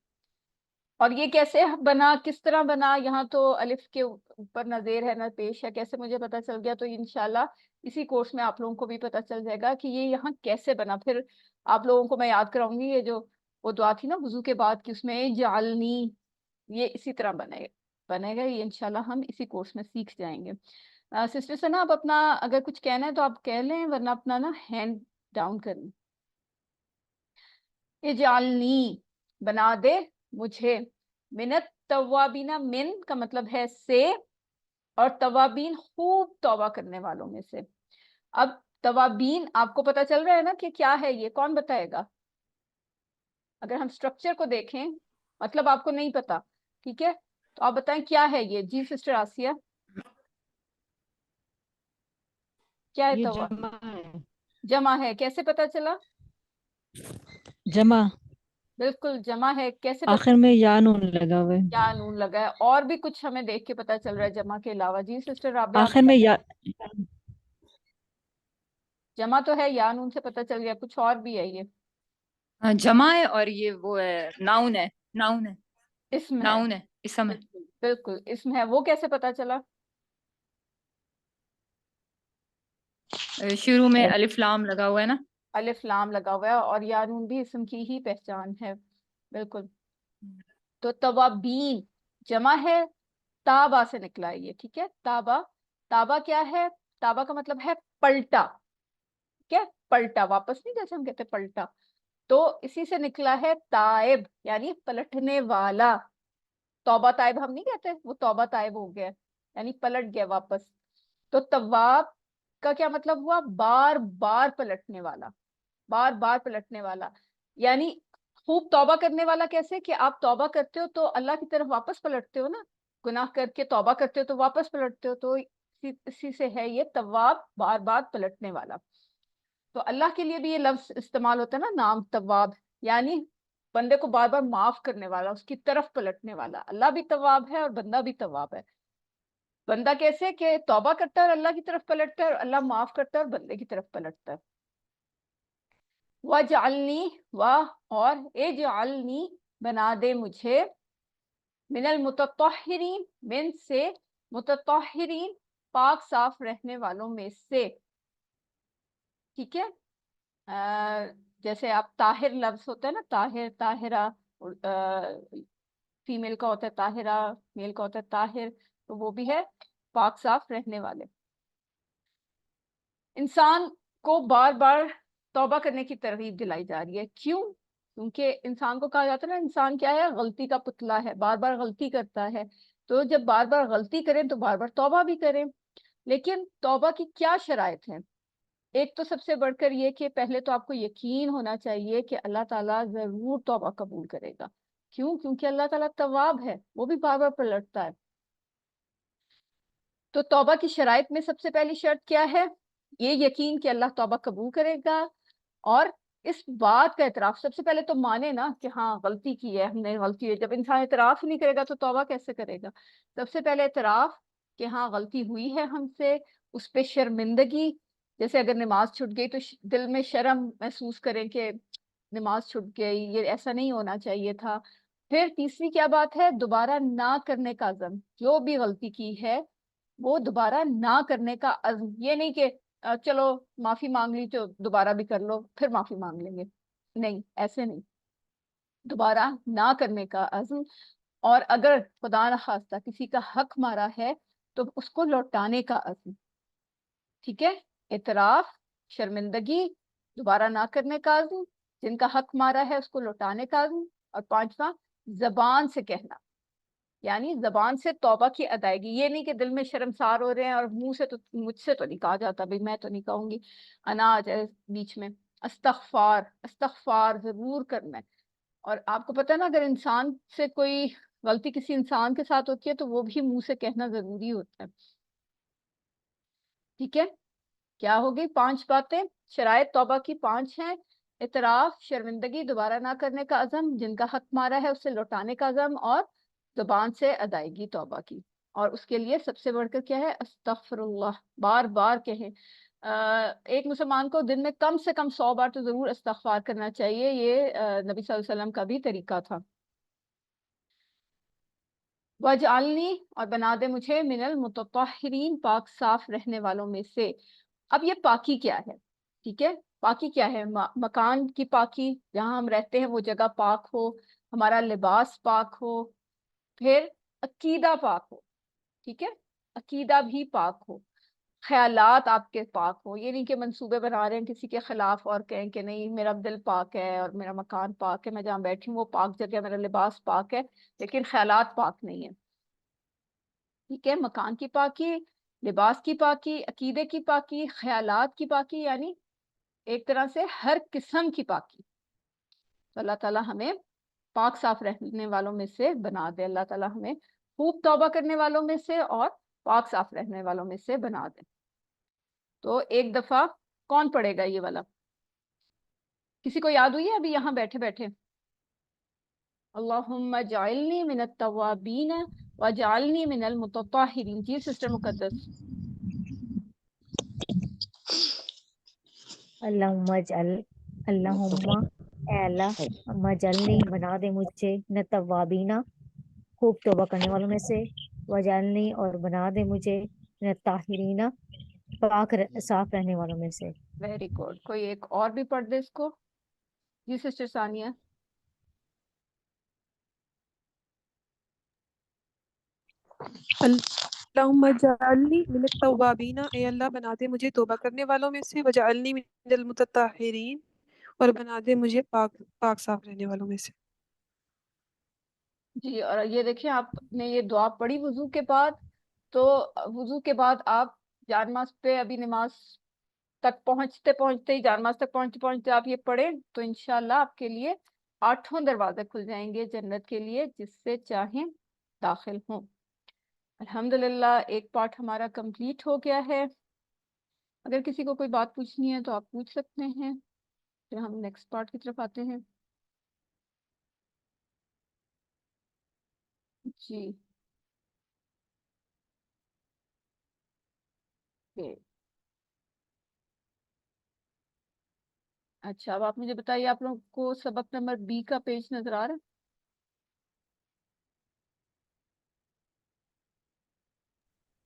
और ये कैसे बना, किस तरह बना, यहाँ तो अलिफ के ऊपर नज़ेर है ना, पेश है, कैसे मुझे पता चल गया, तो इंशाल्लाह इसी कोर्स में आप लोगों को भी पता चल जाएगा कि ये यहाँ कैसे बना। फिर आप लोगों को मैं याद कराऊंगी, ये जो वो दुआ थी ना वुजू के बाद की, उसमें जालनी, ये इसी तरह बनेगा ये, इंशाल्लाह हम इसी कोर्स में सीख जाएंगे। सिस्टर से ना आप अपना अगर कुछ कहना है तो आप कह लें, वरना अपना ना हैंड डाउन कर लें। इजालनी बना दे मुझे, मिनत तवाबीना, मिन का मतलब है से, और तवाबीन खूब तौबा करने वालों में से। अब तवाबीन आपको पता चल रहा है ना कि क्या है, ये कौन बताएगा? अगर हम स्ट्रक्चर को देखें, मतलब आपको नहीं पता, ठीक है, तो आप बताएं क्या है ये। जी सिस्टर आसिया, क्या है ये तवा? जमा है। जमा है, कैसे पता चला? जमा, बिल्कुल जमा है, कैसे पता? आखिर में या नून लगा हुआ है। क्या नून लगा है, और भी कुछ हमें देख के पता चल रहा है जमा के अलावा? जी सिस्टर राबिया, आप आखिर में या, जमा तो है, या नून से पता चल गया, कुछ और भी है ये? हाँ, जमा है, और ये वो है, नाउन है, नाउन है, इसम है, नाउन है, इसम है। बिल्कुल बिल्कुल इसम है, वो कैसे पता चला? शुरू में अलिफ लाम लगा हुआ है ना। अलिफ लाम लगा हुआ है, और या नून भी इसम की ही पहचान है, बिल्कुल। तो तवाबीन जमा है, ताबा से निकला है ये, ठीक है, ताबा। ताबा क्या है? ताबा का मतलब है पलटा, क्या, पलटा, वापस नहीं, जैसे हम कहते हैं पलटा, तो इसी से निकला है ताइब, यानी पलटने वाला। तौबा ताइब हम नहीं कहते, वो तौबा ताइब हो गया, यानी पलट गया वापस। तो तवाब का क्या मतलब हुआ? बार बार पलटने वाला, बार बार पलटने वाला, यानी खूब तौबा करने वाला। कैसे कि आप तौबा करते हो तो अल्लाह की तरफ वापस पलटते हो ना, गुनाह करके तौबा करते हो तो वापस पलटते हो, तो इसी से है ये तवाब, बार बार पलटने वाला। तो अल्लाह के लिए भी ये लफ्ज इस्तेमाल होता है ना, नाम तवाब, यानी बंदे को बार बार माफ करने वाला, उसकी तरफ पलटने वाला। अल्लाह भी तवाब है और बंदा भी तवाब है। बंदा कैसे कि तौबा करता है और अल्लाह की तरफ पलटता है, और अल्लाह माफ करता है और बंदे की तरफ पलटता है। वजअलनी, वाह, और इजअलनी बना दे मुझे, मिनल मुतत्तहिरीन, मिन से, मुतत्तहिरीन पाक साफ रहने वालों में से, ठीक है। जैसे आप ताहिर लफ्ज होता है ना, ताहिर, ताहिरा, फीमेल का होता है ताहिरा, मेल का होता है ताहिर, तो वो भी है पाक साफ रहने वाले। इंसान को बार बार तौबा करने की तरगीब दिलाई जा रही है, क्यों? क्योंकि इंसान को कहा जाता है ना, इंसान क्या है, गलती का पुतला है, बार बार गलती करता है। तो जब बार बार गलती करें तो बार बार तौबा भी करें। लेकिन तौबा की क्या शराइत है? एक तो सबसे बढ़कर ये कि पहले तो आपको यकीन होना चाहिए कि अल्लाह ताला जरूर तौबा कबूल करेगा। क्यों? क्योंकि अल्लाह ताला तवाब है, वो भी बार बार पलटता है। तो तौबा की शराइत में सबसे पहली शर्त क्या है? ये यकीन कि अल्लाह तौबा कबूल करेगा, और इस बात का एतराफ, सबसे पहले तो माने ना कि हाँ गलती की है, हमने गलती है। जब इंसान एतराफ ही नहीं करेगा तो तौबा कैसे करेगा? सबसे पहले एतराफ कि हाँ गलती हुई है हमसे, उस पे शर्मिंदगी, जैसे अगर नमाज छूट गई तो दिल में शर्म महसूस करें कि नमाज छूट गई, ये ऐसा नहीं होना चाहिए था। फिर तीसरी क्या बात है? दोबारा ना करने का अज़म, जो भी गलती की है वो दोबारा ना करने का अज़्म। ये नहीं कि चलो माफी मांग ली तो दोबारा भी कर लो, फिर माफी मांग लेंगे, नहीं, ऐसे नहीं। दोबारा ना करने का अज़्म, और अगर खुदा न खास्ता किसी का हक मारा है तो उसको लौटाने का अज़्म। ठीक है, इतराफ, शर्मिंदगी, दोबारा ना करने का अज़्म, जिनका हक मारा है उसको लौटाने का अज़्म, और पांचवा जबान से कहना, यानी जबान से तौबा की अदायगी। ये नहीं कि दिल में शर्मसार हो रहे हैं और मुंह से तो मुझसे तो नहीं कहा जाता, भाई मैं तो नहीं कहूंगी, अना आ जाए बीच में। अस्तगफार, अस्तगफार जरूर करना है। और आपको पता है ना, अगर इंसान से कोई गलती किसी इंसान के साथ होती है तो वो भी मुंह से कहना जरूरी होता है। ठीक है, क्या होगी 5 बातें, शरायत तौबा की 5 हैं। इतराफ, शर्मिंदगी, दोबारा ना करने का अज़म, जिनका हक मारा है उससे लौटाने का अज़म, और जुबान से अदायगी तौबा की। और उसके लिए सबसे बढ़कर क्या है, अस्तगफिरुल्लाह, बार बार कहें। एक मुसलमान को दिन में कम से कम 100 बार तो जरूर इस्तगफार करना चाहिए। ये नबी सल्लल्लाहु अलैहि वसल्लम का भी तरीका था। वजअलनी, और बना दे मुझे, मिनल मुतत्तहिरीन, पाक साफ रहने वालों में से। अब ये पाकी क्या है? ठीक है, पाकी क्या है? मकान की पाकी, जहाँ हम रहते हैं वो जगह पाक हो, हमारा लिबास पाक हो, फिर अकीदा पाक हो। ठीक है, अकीदा भी पाक हो, ख्यालात आपके पाक हो। ये नहीं कि मंसूबे बना रहे हैं किसी के खिलाफ और कहें कि नहीं मेरा दिल पाक है और मेरा मकान पाक है, मैं जहाँ बैठी हूँ वो पाक जगह, मेरा लिबास पाक है, लेकिन ख्यालात पाक नहीं है। ठीक है, मकान की पाकी, लिबास की पाकी, अकीदे की पाकी, ख्यालात की पाकी, यानी एक तरह से हर किस्म की पाकी। तो अल्लाह ताला हमें पाक साफ रहने वालों में से बना दे। अल्लाह ताला हमें खूब तौबा करने वालों में से और पाक साफ रहने वालों में से बना दे। तो एक दफा कौन पढ़ेगा ये वाला? किसी को याद हुई है अभी यहाँ बैठे बैठे? अल्लाहुम्मा जअलनी मिनत तव्वाबीन वजअलनी मिनल मुतत्तहिरीन। जी सिस्टर मुकद्दस। अल्लाहुम्मा ए अल्लाह मजलनी, बना दे मुझे न तवाबीना, खूब तौबा करने वालों में से, वजालनी, और बना दे मुझे न ताहिरीना, साफ रहने वालों में से। Very good. कोई एक और भी पढ़ दे इसको। जी सिस्टर सानिया। अल्लाहुम्मा जअलनी मिनत तव्वाबीना, ए अल्लाह बना दे मुझे तौबा करने वालों में से, वजअलनी मिनल मुतत्तहिरीन, और बना दे मुझे पाक पाक साफ रहने वालों में से। जी, और ये देखिए आपने ये दुआ पढ़ी वुजू के बाद, तो वुजू के बाद आप जानमाज पे, अभी नमाज तक पहुंचते पहुंचते ही, जानमाज तक पहुंचते पहुंचते आप ये पढ़ें तो इंशाल्लाह आपके लिए 8 दरवाजे खुल जाएंगे जन्नत के लिए, जिससे चाहें दाखिल हों। अल्हम्दुलिल्लाह, एक पार्ट हमारा कंप्लीट हो गया है। अगर किसी को कोई बात पूछनी है तो आप पूछ सकते हैं, फिर हम नेक्स्ट पार्ट की तरफ आते हैं। जी ओके। अच्छा, अब आप मुझे बताइए, आप लोगों को सबक नंबर बी का पेज नजर आ रहा है?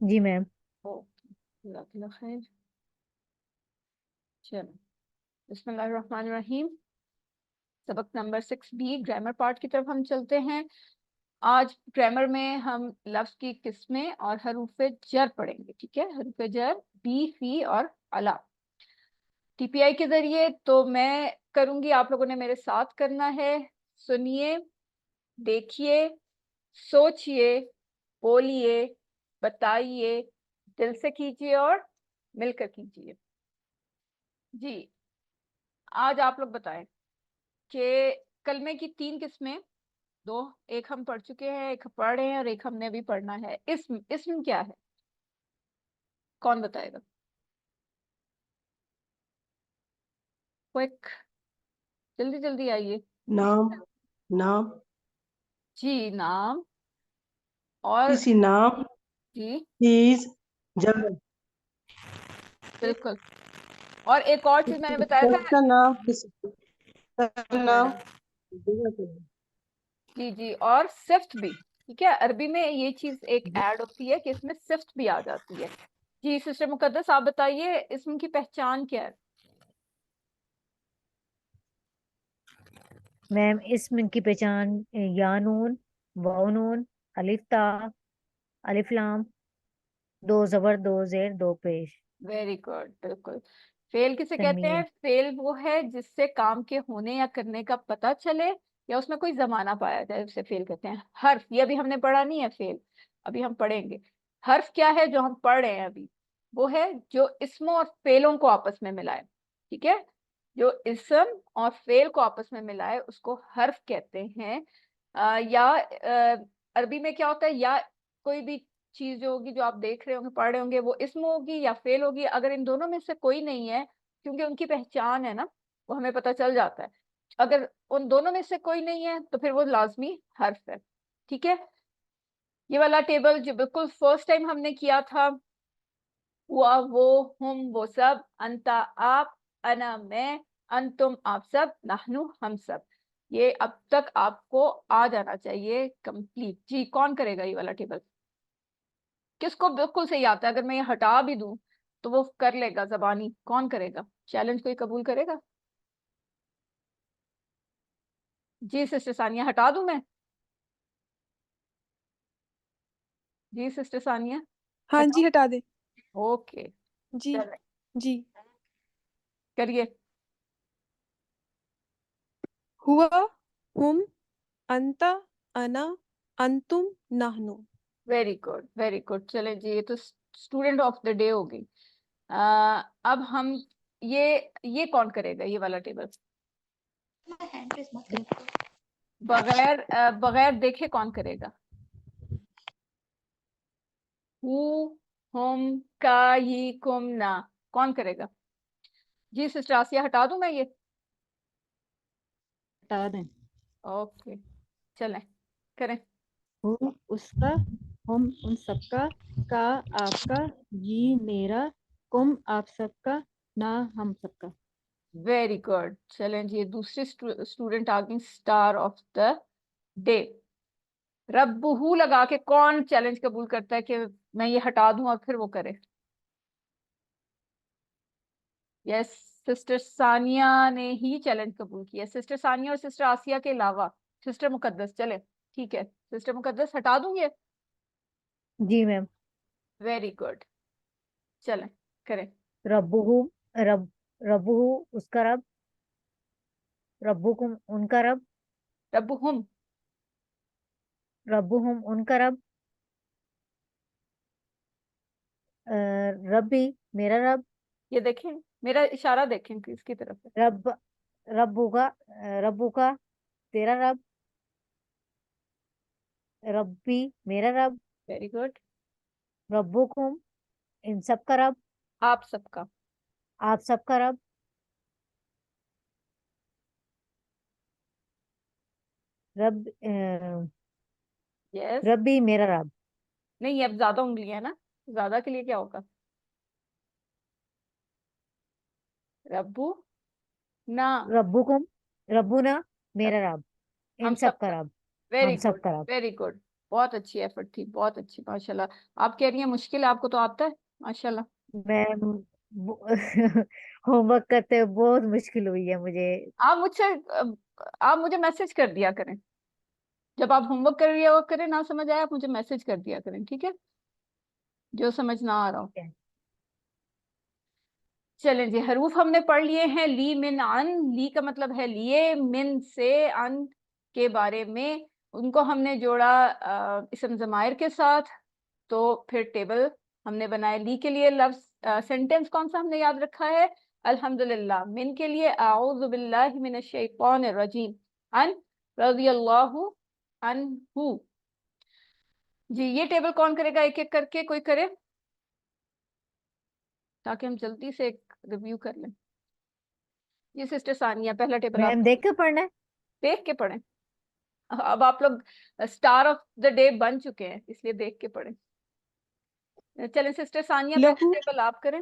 जी मैम। ओके, जज़ाकल्लाह खैर। चलो, बिस्मिल्लाहिर्रहमानिर्रहीम। सबक नंबर 6 बी, ग्रामर पार्ट की तरफ हम चलते हैं। आज ग्रामर में हम लफ्ज की किस्में और हरूफ जर पढ़ेंगे। ठीक है, हरूफ जर बी, फी और अला, टीपीआई के जरिए। तो मैं करूंगी, आप लोगों ने मेरे साथ करना है। सुनिए, देखिए, सोचिए, बोलिए, बताइए, दिल से कीजिए और मिलकर कीजिए। जी, आज आप लोग बताएं कि कलमे की 3 किस्में, 2, एक हम पढ़ चुके हैं, एक पढ़ रहे हैं और एक हमने अभी पढ़ना है। इस्म क्या है? कौन बताएगा? क्विक, जल्दी जल्दी आइए। नाम, नाम, जी, नाम। और किसी नाम, जी चीज, जगह। बिल्कुल। और एक और चीज मैंने बताया था। का नाम, किसी का नाम, मैडम, जगह का नाम। जी जी, और सिफ्त भी। ठीक है, अरबी में ये चीज एक ऐड होती है कि इसमें सिफ्त भी आ जाती है। जी सिस्टर मुकद्दस, आप बताइए इसम की पहचान क्या है? मैम इसम की पहचान या नून, वाव नून, अलिफ ता, अलिफ लाम, दो जबर, दो जेर, दो पेश। वेरी गुड, बिल्कुल। फेल किसे कहते हैं? तनवीन। फेल वो है जिससे काम के होने या करने का पता चले या उसमें कोई जमाना पाया जाए, उसे फेल कहते हैं। हर्फ, ये अभी हमने पढ़ा नहीं है फेल, अभी हम पढ़ेंगे। हर्फ क्या है जो हम पढ़ रहे हैं अभी? वो है जो इसमों और फेलों को आपस में मिलाए। ठीक है, जो इसम और फेल को आपस में मिलाए उसको हर्फ कहते हैं। अरबी में क्या होता है, या कोई भी चीज जो होगी, जो आप देख रहे होंगे, पढ़ रहे होंगे, वो इसम होगी या फेल होगी। अगर इन दोनों में से कोई नहीं है, क्योंकि उनकी पहचान है ना, वो हमें पता चल जाता है। अगर उन दोनों में से कोई नहीं है तो फिर वो लाजमी हर्फ है। ठीक है, ये वाला टेबल जो बिल्कुल फर्स्ट टाइम हमने किया था, हुआ, वो, हम वो सब, अंता आप, अना मैं, अंतुम आप सब, नाहनु हम सब, ये अब तक आपको आ जाना चाहिए कंप्लीट। जी, कौन करेगा ये वाला टेबल? किसको बिल्कुल सही आता है? अगर मैं ये हटा भी दूं तो वो कर लेगा जबानी। कौन करेगा? चैलेंज कोई कबूल करेगा? जी सिस्टर सानिया, हटा दूं मैं? जी सिस्टर सानिया, हाँ जी, हटाओ। हटा दे। ओके, जी चल जी। करिए। हुआ, हुम, अंता, अना, अंतुम, नाहनु। Very good, very good. चले जी, ये तो स्टूडेंट ऑफ द डे होगी। अब हम ये कौन करेगा ये वाला टेबल? बगैर देखे कौन करेगा? हु, हम, का, ही, कुम, ना, कौन करेगा? जी सिस्टर आसिया, हटा दूं मैं ये? हटा दें। ओके, चलें करें। हूँ उसका, हम उन सबका, का आपका, ये मेरा, कुम आप सबका, ना हम सबका। Very good. चलें जी, दूसरे स्टूडेंट आ गई, स्टार ऑफ द डे। रब्बुहू लगा के कौन चैलेंज कबूल करता है कि मैं ये हटा दूं और फिर वो करे? यस, सिस्टर सानिया ने ही चैलेंज कबूल किया। सिस्टर सानिया और सिस्टर आसिया के अलावा सिस्टर मुकद्दस। चले ठीक है, सिस्टर मुकद्दस हटा दूंगी। जी मैम। वेरी गुड, चलें करें। रब्बुहु, रब रब्बुहु उसका रब, रब्बुकुम उनका रब, रब्बुहुम, रब्बुहुम उनका रब, रब्बी मेरा रब, ये देखें, मेरा इशारा देखें किसकी तरफ है। रब रब्बुका, रब्बुका तेरा रब, रब्बी मेरा रब, वेरी गुड, रब्बुकुम इन सब का रब, आप सबका। आप सबका रब, रब यस, रब्बी मेरा रब, नहीं अब ज्यादा उंगलियां है ना, ज्यादा के लिए क्या होगा? रब्बू ना, रब्बुकुम रब्बुना मेरा रब, रब, इन हम सब का सबका। रब, वेरी हम सब गुड, का रब। Very good. बहुत अच्छी एफर्ट थी, बहुत अच्छी, माशाल्लाह। आप कह रही हैं मुश्किल है, आपको तो आता है माशाल्लाह। मैम होमवर्क करते हुए बहुत मुश्किल हुई है मुझे। आप मुझसे आप मुझे मैसेज कर दिया करें, जब आप होमवर्क कर रही हो करें, ना समझ आए आप मुझे मैसेज कर दिया करें, ठीक है, जो समझ ना आ रहा हो। चलें जी, हरूफ हमने पढ़ लिए हैं। ली मिन अन, ली का मतलब है लिए, मिन से, अन के बारे में। उनको हमने जोड़ा इसम ज़मायर के साथ। तो फिर टेबल हमने बनाया। ली के लिए लफ्ज, सेंटेंस कौन सा हमने याद रखा है? अल्हम्दुलिल्लाह। मिन के लिए आऊज़ु बिल्लाहि मिनश शैतानिर रजीम, अन रज़ियल्लाहु अन्हु। जी, ये टेबल कौन करेगा? एक एक करके कोई करे, ताकि हम जल्दी से एक रिव्यू कर लें। ये सिस्टर सानिया, पहला टेबल आप मैम देख के पढ़ना है। देख के पढ़ें। अब आप लोग स्टार ऑफ द डे बन चुके हैं, इसलिए देख के पढ़ें। चलें सिस्टर सानिया, पहला लहू, टेबल आप करें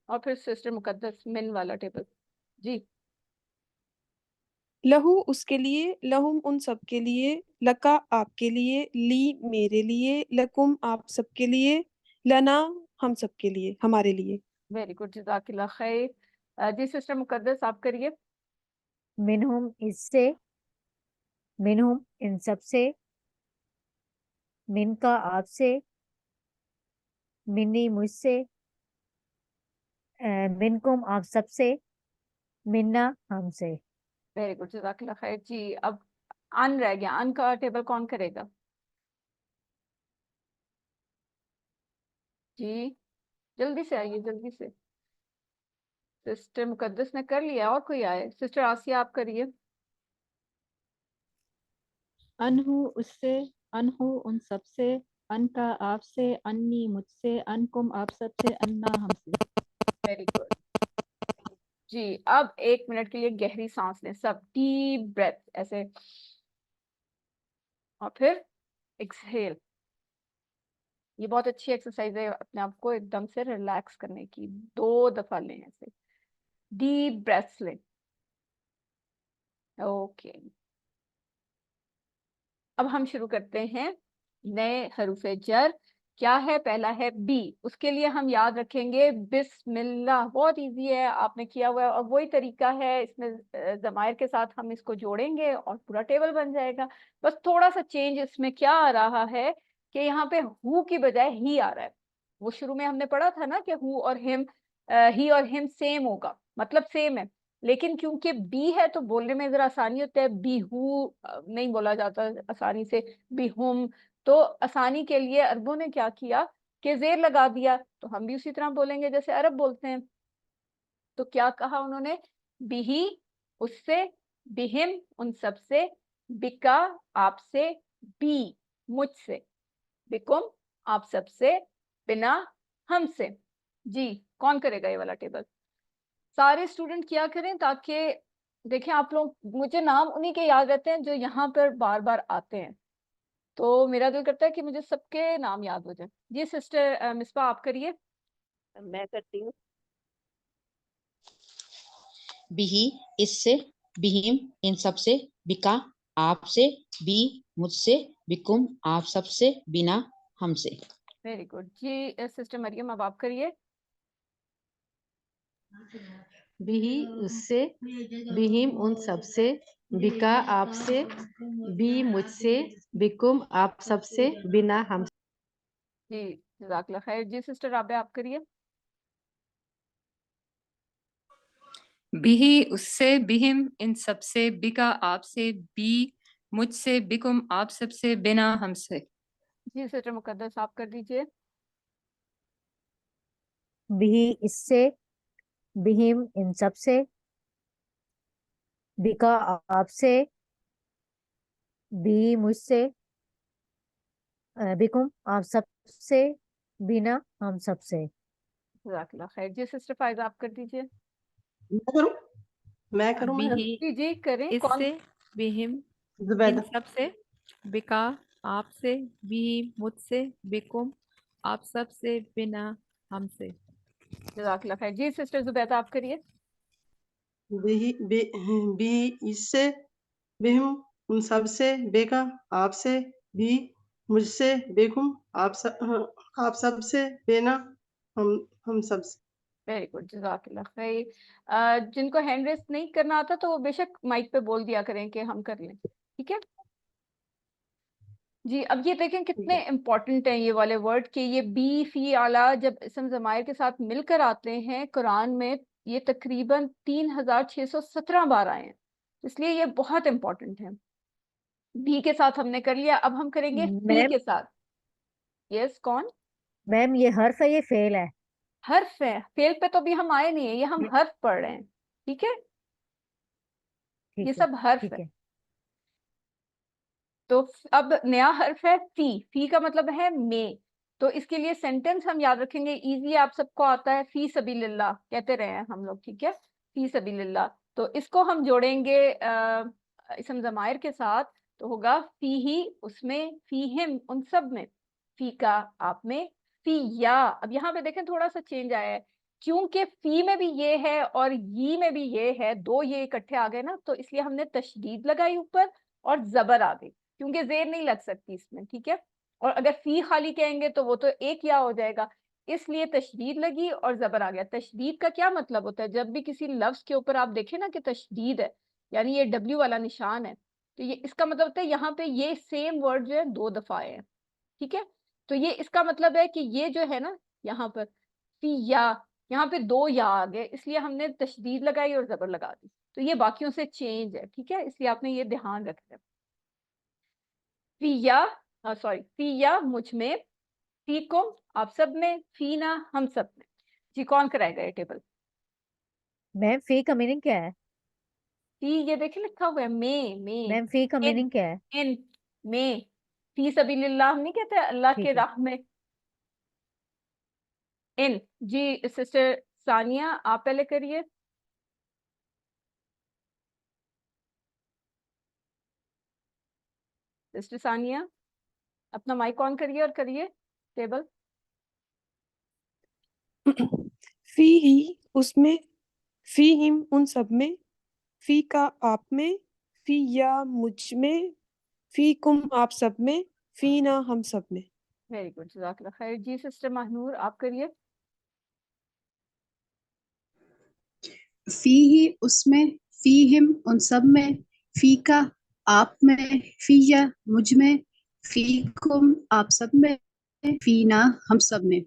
और फिर सिस्टर मुकद्दस मिन वाला टेबल। जी, लहू उसके लिए, लहुम उन सब के लिए, लका आपके लिए, ली मेरे लिए, लकुम आप सबके लिए, लना हम सबके लिए, हमारे लिए। वेरी गुड, जज़ाकिल्लाह खैर। जी सिस्टर मुकद्दस आप करिए। मिनहुम इससे, मिनहुम इन सब से, मिन का आपसे, मिन्नी मुझसे, मिनकुम आप सबसे, मिन्ना हमसे। वेरी गुड, जज़ाकल्लाह खैर जी। अब अन रह गया, अन का टेबल कौन करेगा जी? जल्दी से आइए, जल्दी से। सिस्टर मुकद्दस ने कर लिया, और कोई आए? सिस्टर आसिया आप करिए। अनहु उससे, अनहु उन सब से, अन का आपसे, अन्नी मुझसे, अनकुम आप सबसे, अन्ना हमसे। वेरी गुड जी। अब 1 मिनट के लिए गहरी सांस लें सब, डीप ब्रेथ ऐसे, और फिर एक्सहेल। ये बहुत अच्छी एक्सरसाइज है अपने आप को एकदम से रिलैक्स करने की। 2 दफा लें ऐसे, डीप ब्रेथ्स लें। ओके, अब हम शुरू करते हैं नए हरूफे जर। क्या है? पहला है बी। उसके लिए हम याद रखेंगे बिस्मिल्लाह। बहुत इजी है, आपने किया हुआ है, और वही तरीका है। इसमें जमायर के साथ हम इसको जोड़ेंगे और पूरा टेबल बन जाएगा। बस थोड़ा सा चेंज इसमें क्या आ रहा है कि यहाँ पे हु की बजाय ही आ रहा है। वो शुरू में हमने पढ़ा था ना कि हु और हिम, ही और हिम सेम होगा, मतलब सेम है। लेकिन क्योंकि बी है तो बोलने में जरा आसानी होता है, बीहू नहीं बोला जाता आसानी से, बीहुम। तो आसानी के लिए अरबों ने क्या किया कि जेर लगा दिया, तो हम भी उसी तरह बोलेंगे जैसे अरब बोलते हैं। तो क्या कहा उन्होंने? बिही उससे, बिहिम उन सब से, बिका आपसे, बी मुझसे, बिकुम आप सबसे, बिना हमसे। जी, कौन करेगा ये वाला टेबल? सारे स्टूडेंट किया करें, ताकि देखें आप लोग, मुझे नाम उन्हीं के याद रहते हैं जो यहाँ पर बार बार आते हैं। तो मेरा दिल करता है कि मुझे सबके नाम याद हो जाए। जी सिस्टर मिसबा आप करिए। मैं करती हूँ। बिही इससे, बिहिम इन सबसे, बिका आपसे, बी मुझसे, बिकुम आप सबसे, बिना हमसे। वेरी गुड जी। सिस्टर मरियम अब आप करिए। बिही उससे, बिहिम उन सबसे, बिका आपसे, बी मुझसे, बिकुम आप सबसे, बिना हम। जी जज़ाकल्लाह खैर। जी सिस्टर राबे आप करिए। बिही उससे, बिहिम इन सबसे, बिका आपसे, बी मुझसे, बिकुम आप सबसे, बिना हमसे। जी सिस्टर मुकद्दस आप कर दीजिए। बिही इससे, बिहिम इन सब से, बिका आपसे, बी मुझसे, बिकुम आप सबसे, बिना हम सबसे। जज़ाकल्लाह खैर। जी सिस्टर फायजा आप कर दीजिए। मैं करूँ मैं बिही जी जी करें। कौन? इससे, बिहिम इन जुबैदा। सब से, बिका आपसे, बिही मुझसे, बिकुम आप सब से, बिना हमसे। जज़ाकल्लाह खैर। जी सिस्टर जुबैदा आप करिए। बी इससे, बिहुम उन सब से, बेका आपसे, भी मुझसे, बेकुम आप सब से, बेना हम सब से। वेरी गुड, जज़ाकल्लाह खैर। जिनको हैंड रेस नहीं करना आता तो वो बेशक माइक पे बोल दिया करें कि हम कर लें, ठीक है जी। अब ये देखें कितने इंपॉर्टेंट हैं ये वाले वर्ड, कि ये बी फी आला जब इसम ज़मायर के साथ मिलकर आते हैं कुरान में, ये तकरीबन 3617 बार आए हैं। इसलिए ये बहुत इंपॉर्टेंट है। बी के साथ हमने कर लिया, अब हम करेंगे फी मैम के साथ। यस कौन? मैम ये हर्फ है, ये फेल है। हर्फ है। फेल पे तो अभी हम आए नहीं है, ये हम हर्फ पढ़ रहे हैं, ठीक है। ये ठीक है, सब हर्फ ठीक है। है। तो अब नया हर्फ है फी। फी का मतलब है में। तो इसके लिए सेंटेंस हम याद रखेंगे, इजी आप सबको आता है, फी सबीलिल्लाह कहते रहे हैं हम लोग, ठीक है। फी सबीलिल्लाह। तो इसको हम जोड़ेंगे इसम ज़मायर के साथ, तो होगा फी ही उसमें, फी हिम उन सब में, फी का आप में, फी या। अब यहाँ पे देखें थोड़ा सा चेंज आया है, क्योंकि फी में भी ये है और यी में भी ये है, दो ये इकट्ठे आ गए ना, तो इसलिए हमने तशदीद लगाई ऊपर और जबर आ गई, क्योंकि जेर नहीं लग सकती इसमें, ठीक है। और अगर फी खाली कहेंगे तो वो तो एक या हो जाएगा, इसलिए तशदीद लगी और जबर आ गया। तशदीद का क्या मतलब होता है? जब भी किसी लफ्ज के ऊपर आप देखें ना कि तशदीद है, यानी ये डब्ल्यू वाला निशान है, तो ये इसका मतलब होता है यहाँ पे ये सेम वर्ड जो है 2 दफा आए हैं, ठीक है। तो ये इसका मतलब है कि ये जो है ना यहाँ पर फी या, यहाँ पे 2 या आ गए, इसलिए हमने तशदीद लगाई और जबर लगा दी। तो ये बाकियों से चेंज है, ठीक है, इसलिए आपने ये ध्यान रखना है। फी या, सॉरी, फी या मुझ में, फीकुम आप सब में, फीना हम सब में। जी कौन कराएगा ये टेबल? मैम फी का मीनिंग क्या है? फी ये देखिए लिखा हुआ है, में मैम फी का इन मीनिंग क्या है? इन में, फी सबीलिल्लाह हम नहीं कहते अल्लाह ठीक के है। राह में। इन। जी सिस्टर सानिया आप पहले करिए। सिस्टर सानिया अपना माइक ऑन करिए और करिए टेबल। फी ही उसमें, फी हिम उन सब में, फी का आप में, फी या मुझ में, फी कुम आप सब में, फी ना हम सब में। वेरी गुड, जज़ाकल्लाह खैर। जी सिस्टर महनूर आप करिए। फी ही उसमें, फी हिम उन सब में, फी का आप में, फी या मुझ में, फी कुम आप सब में, फी ना हम सब में।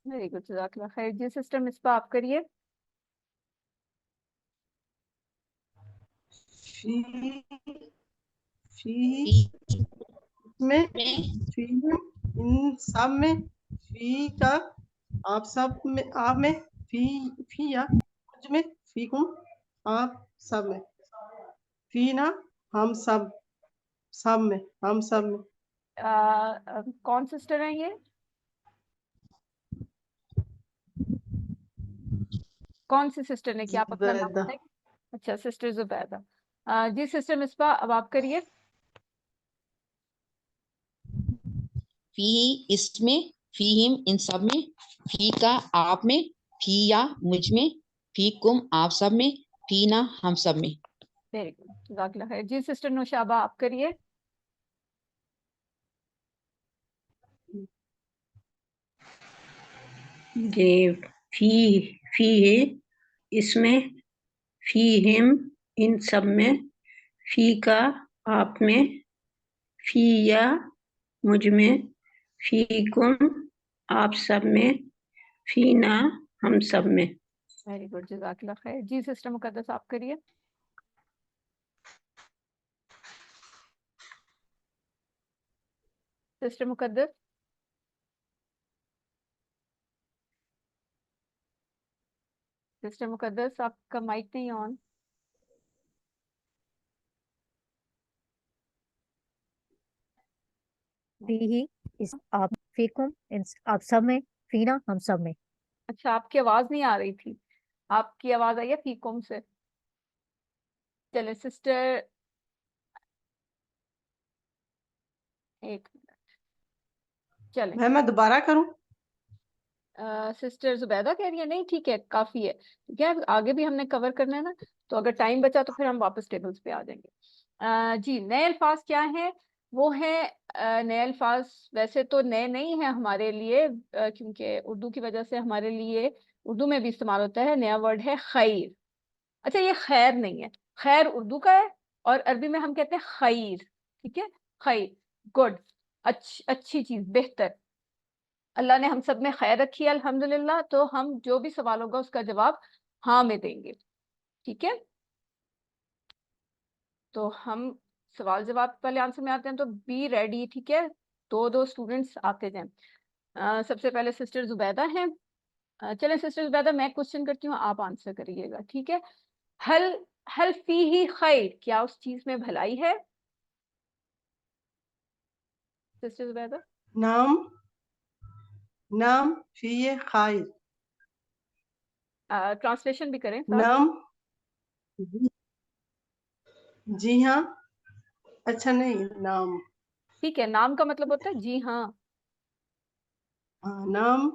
वेरी गुड, जज़ाकल्लाह खैर। जी सिस्टर मिसबा आप करिए। फी फी फी में, में, फी इन सब में, फी का आप सब में, आप में, फी या मुझ में, फी कुम आप सब में, फी ना हम सब, सब में, हम सब में। कौन सिस्टर है ये? कौन सी सिस्टर ने किया? आप अपना नाम जुबैदा। बताएं। अच्छा सिस्टर जुबैदा। जी सिस्टर मिसबा अब आप करिए। फी इसमें, फी हिम इन सब में, फी का आप में, फी या मुझ में, फी कुम आप सब में, फी ना हम सब में। वेरी गुड, जज़ाकल्लाह खैर। जी सिस्टर नौशाबा आप करिए। ये फी फी है इसमें, फी हिम इन सब में, फी का आप में, फी या मुझ में, फी कुम आप सब में, फी ना हम सब में। वेरी गुड, जज़ाकल्लाह खैर। जी सिस्टर मुकद्दस आप करिए। सिस्टर मुकद्दस। सिस्टर मुकद्दस आपका माइक नहीं ऑन। फी ही इस आप, फीकुम इन आप सब में, फीना हम सब में। अच्छा आपकी आवाज नहीं आ रही थी, आपकी आवाज आई है फीकुम से। चले सिस्टर, एक मिनट, चले। मैं दोबारा करूं? सिस्टर जुबैदा कह रही है नहीं ठीक है काफी है, ठीक है आगे भी हमने कवर करना है ना, तो अगर टाइम बचा तो फिर हम वापस टेबल्स पे आ जाएंगे। जी नए अल्फाज क्या है? वो है नए अल्फाज वैसे तो नए नहीं है हमारे लिए, क्योंकि उर्दू की वजह से हमारे लिए उर्दू में भी इस्तेमाल होता है। नया वर्ड है खैर। अच्छा ये खैर नहीं है, खैर उर्दू का है और अरबी में हम कहते हैं खैर, ठीक है। खैर, गुड, अच्छी चीज, बेहतर। अल्लाह ने हम सब में खैर रखी है अल्हम्दुलिल्लाह, तो हम जो भी सवाल होगा उसका जवाब हाँ में देंगे, ठीक है। तो हम सवाल जवाब वाले आंसर में आते हैं, तो बी रेडी, ठीक है। दो दो स्टूडेंट्स आते जाएं। सबसे पहले सिस्टर जुबैदा हैं। चलें सिस्टर जुबैदा मैं क्वेश्चन करती हूँ, आप आंसर करिएगा, ठीक है। हल हल फी ही खैर, क्या उस चीज में भलाई है? सिस्टर जुबैदा। नाम, नाम फी खैर। ट्रांसलेशन भी करें साथ। नाम, जी हाँ। अच्छा नहीं, नाम, ठीक है, नाम का मतलब होता है जी हाँ। हाँ, नाम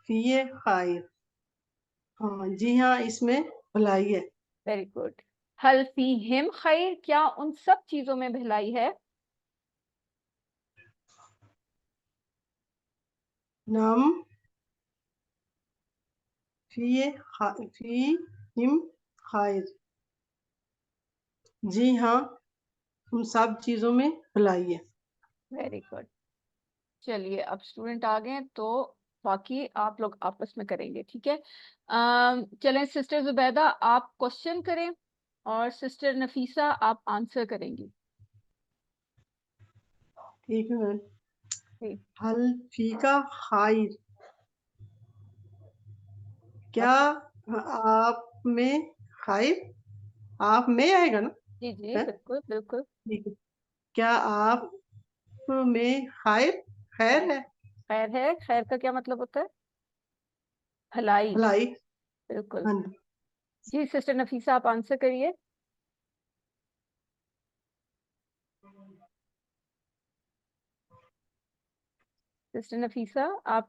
फी खैर। हाँ जी हाँ, इसमें भलाई है। Very good. हल फी हिम खैर, क्या उन सब चीजों में भलाई है? नाम फी फी हिम खैर। जी हाँ, उन सब चीजों में भलाई है। Very good. चलिए अब स्टूडेंट आ गए तो बाकी आप लोग आपस में करेंगे, ठीक है। चलें सिस्टर जुबैदा आप क्वेश्चन करें और सिस्टर नफीसा आप आंसर करेंगी। ठीक है मैम। ठीक। हल फीका खाइर, क्या आप में खाइर, आप में आएगा ना? जी जी है? बिल्कुल बिल्कुल। ठीक है। क्या आप में खाइर, खैर है? खैर है, खैर का क्या मतलब होता है? भलाई। भलाई। बिल्कुल। हाँ जी। जी सिस्टर नफीसा आप आंसर करिए। सिस्टर नफीसा आप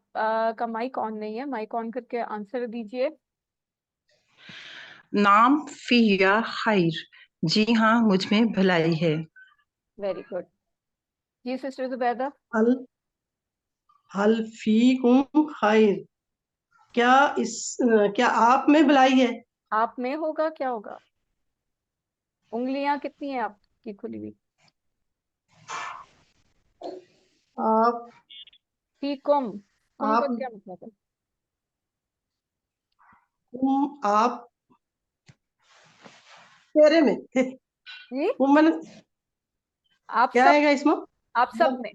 का माइक ऑन नहीं है, माइक ऑन करके आंसर दीजिए। नाम फिया खैर, जी हाँ मुझ में भलाई है। Very good. जी सिस्टर जुबैदा। हल हल फीकुम खैर, क्या आप में भलाई है? आप में होगा, क्या होगा? उंगलियां कितनी है आपकी खुली हुई? आप फी कुम, कुम का आप क्या मतलब है? आप तेरे में जी मैंने आप क्या सब, आएगा इसमें? आप सब में।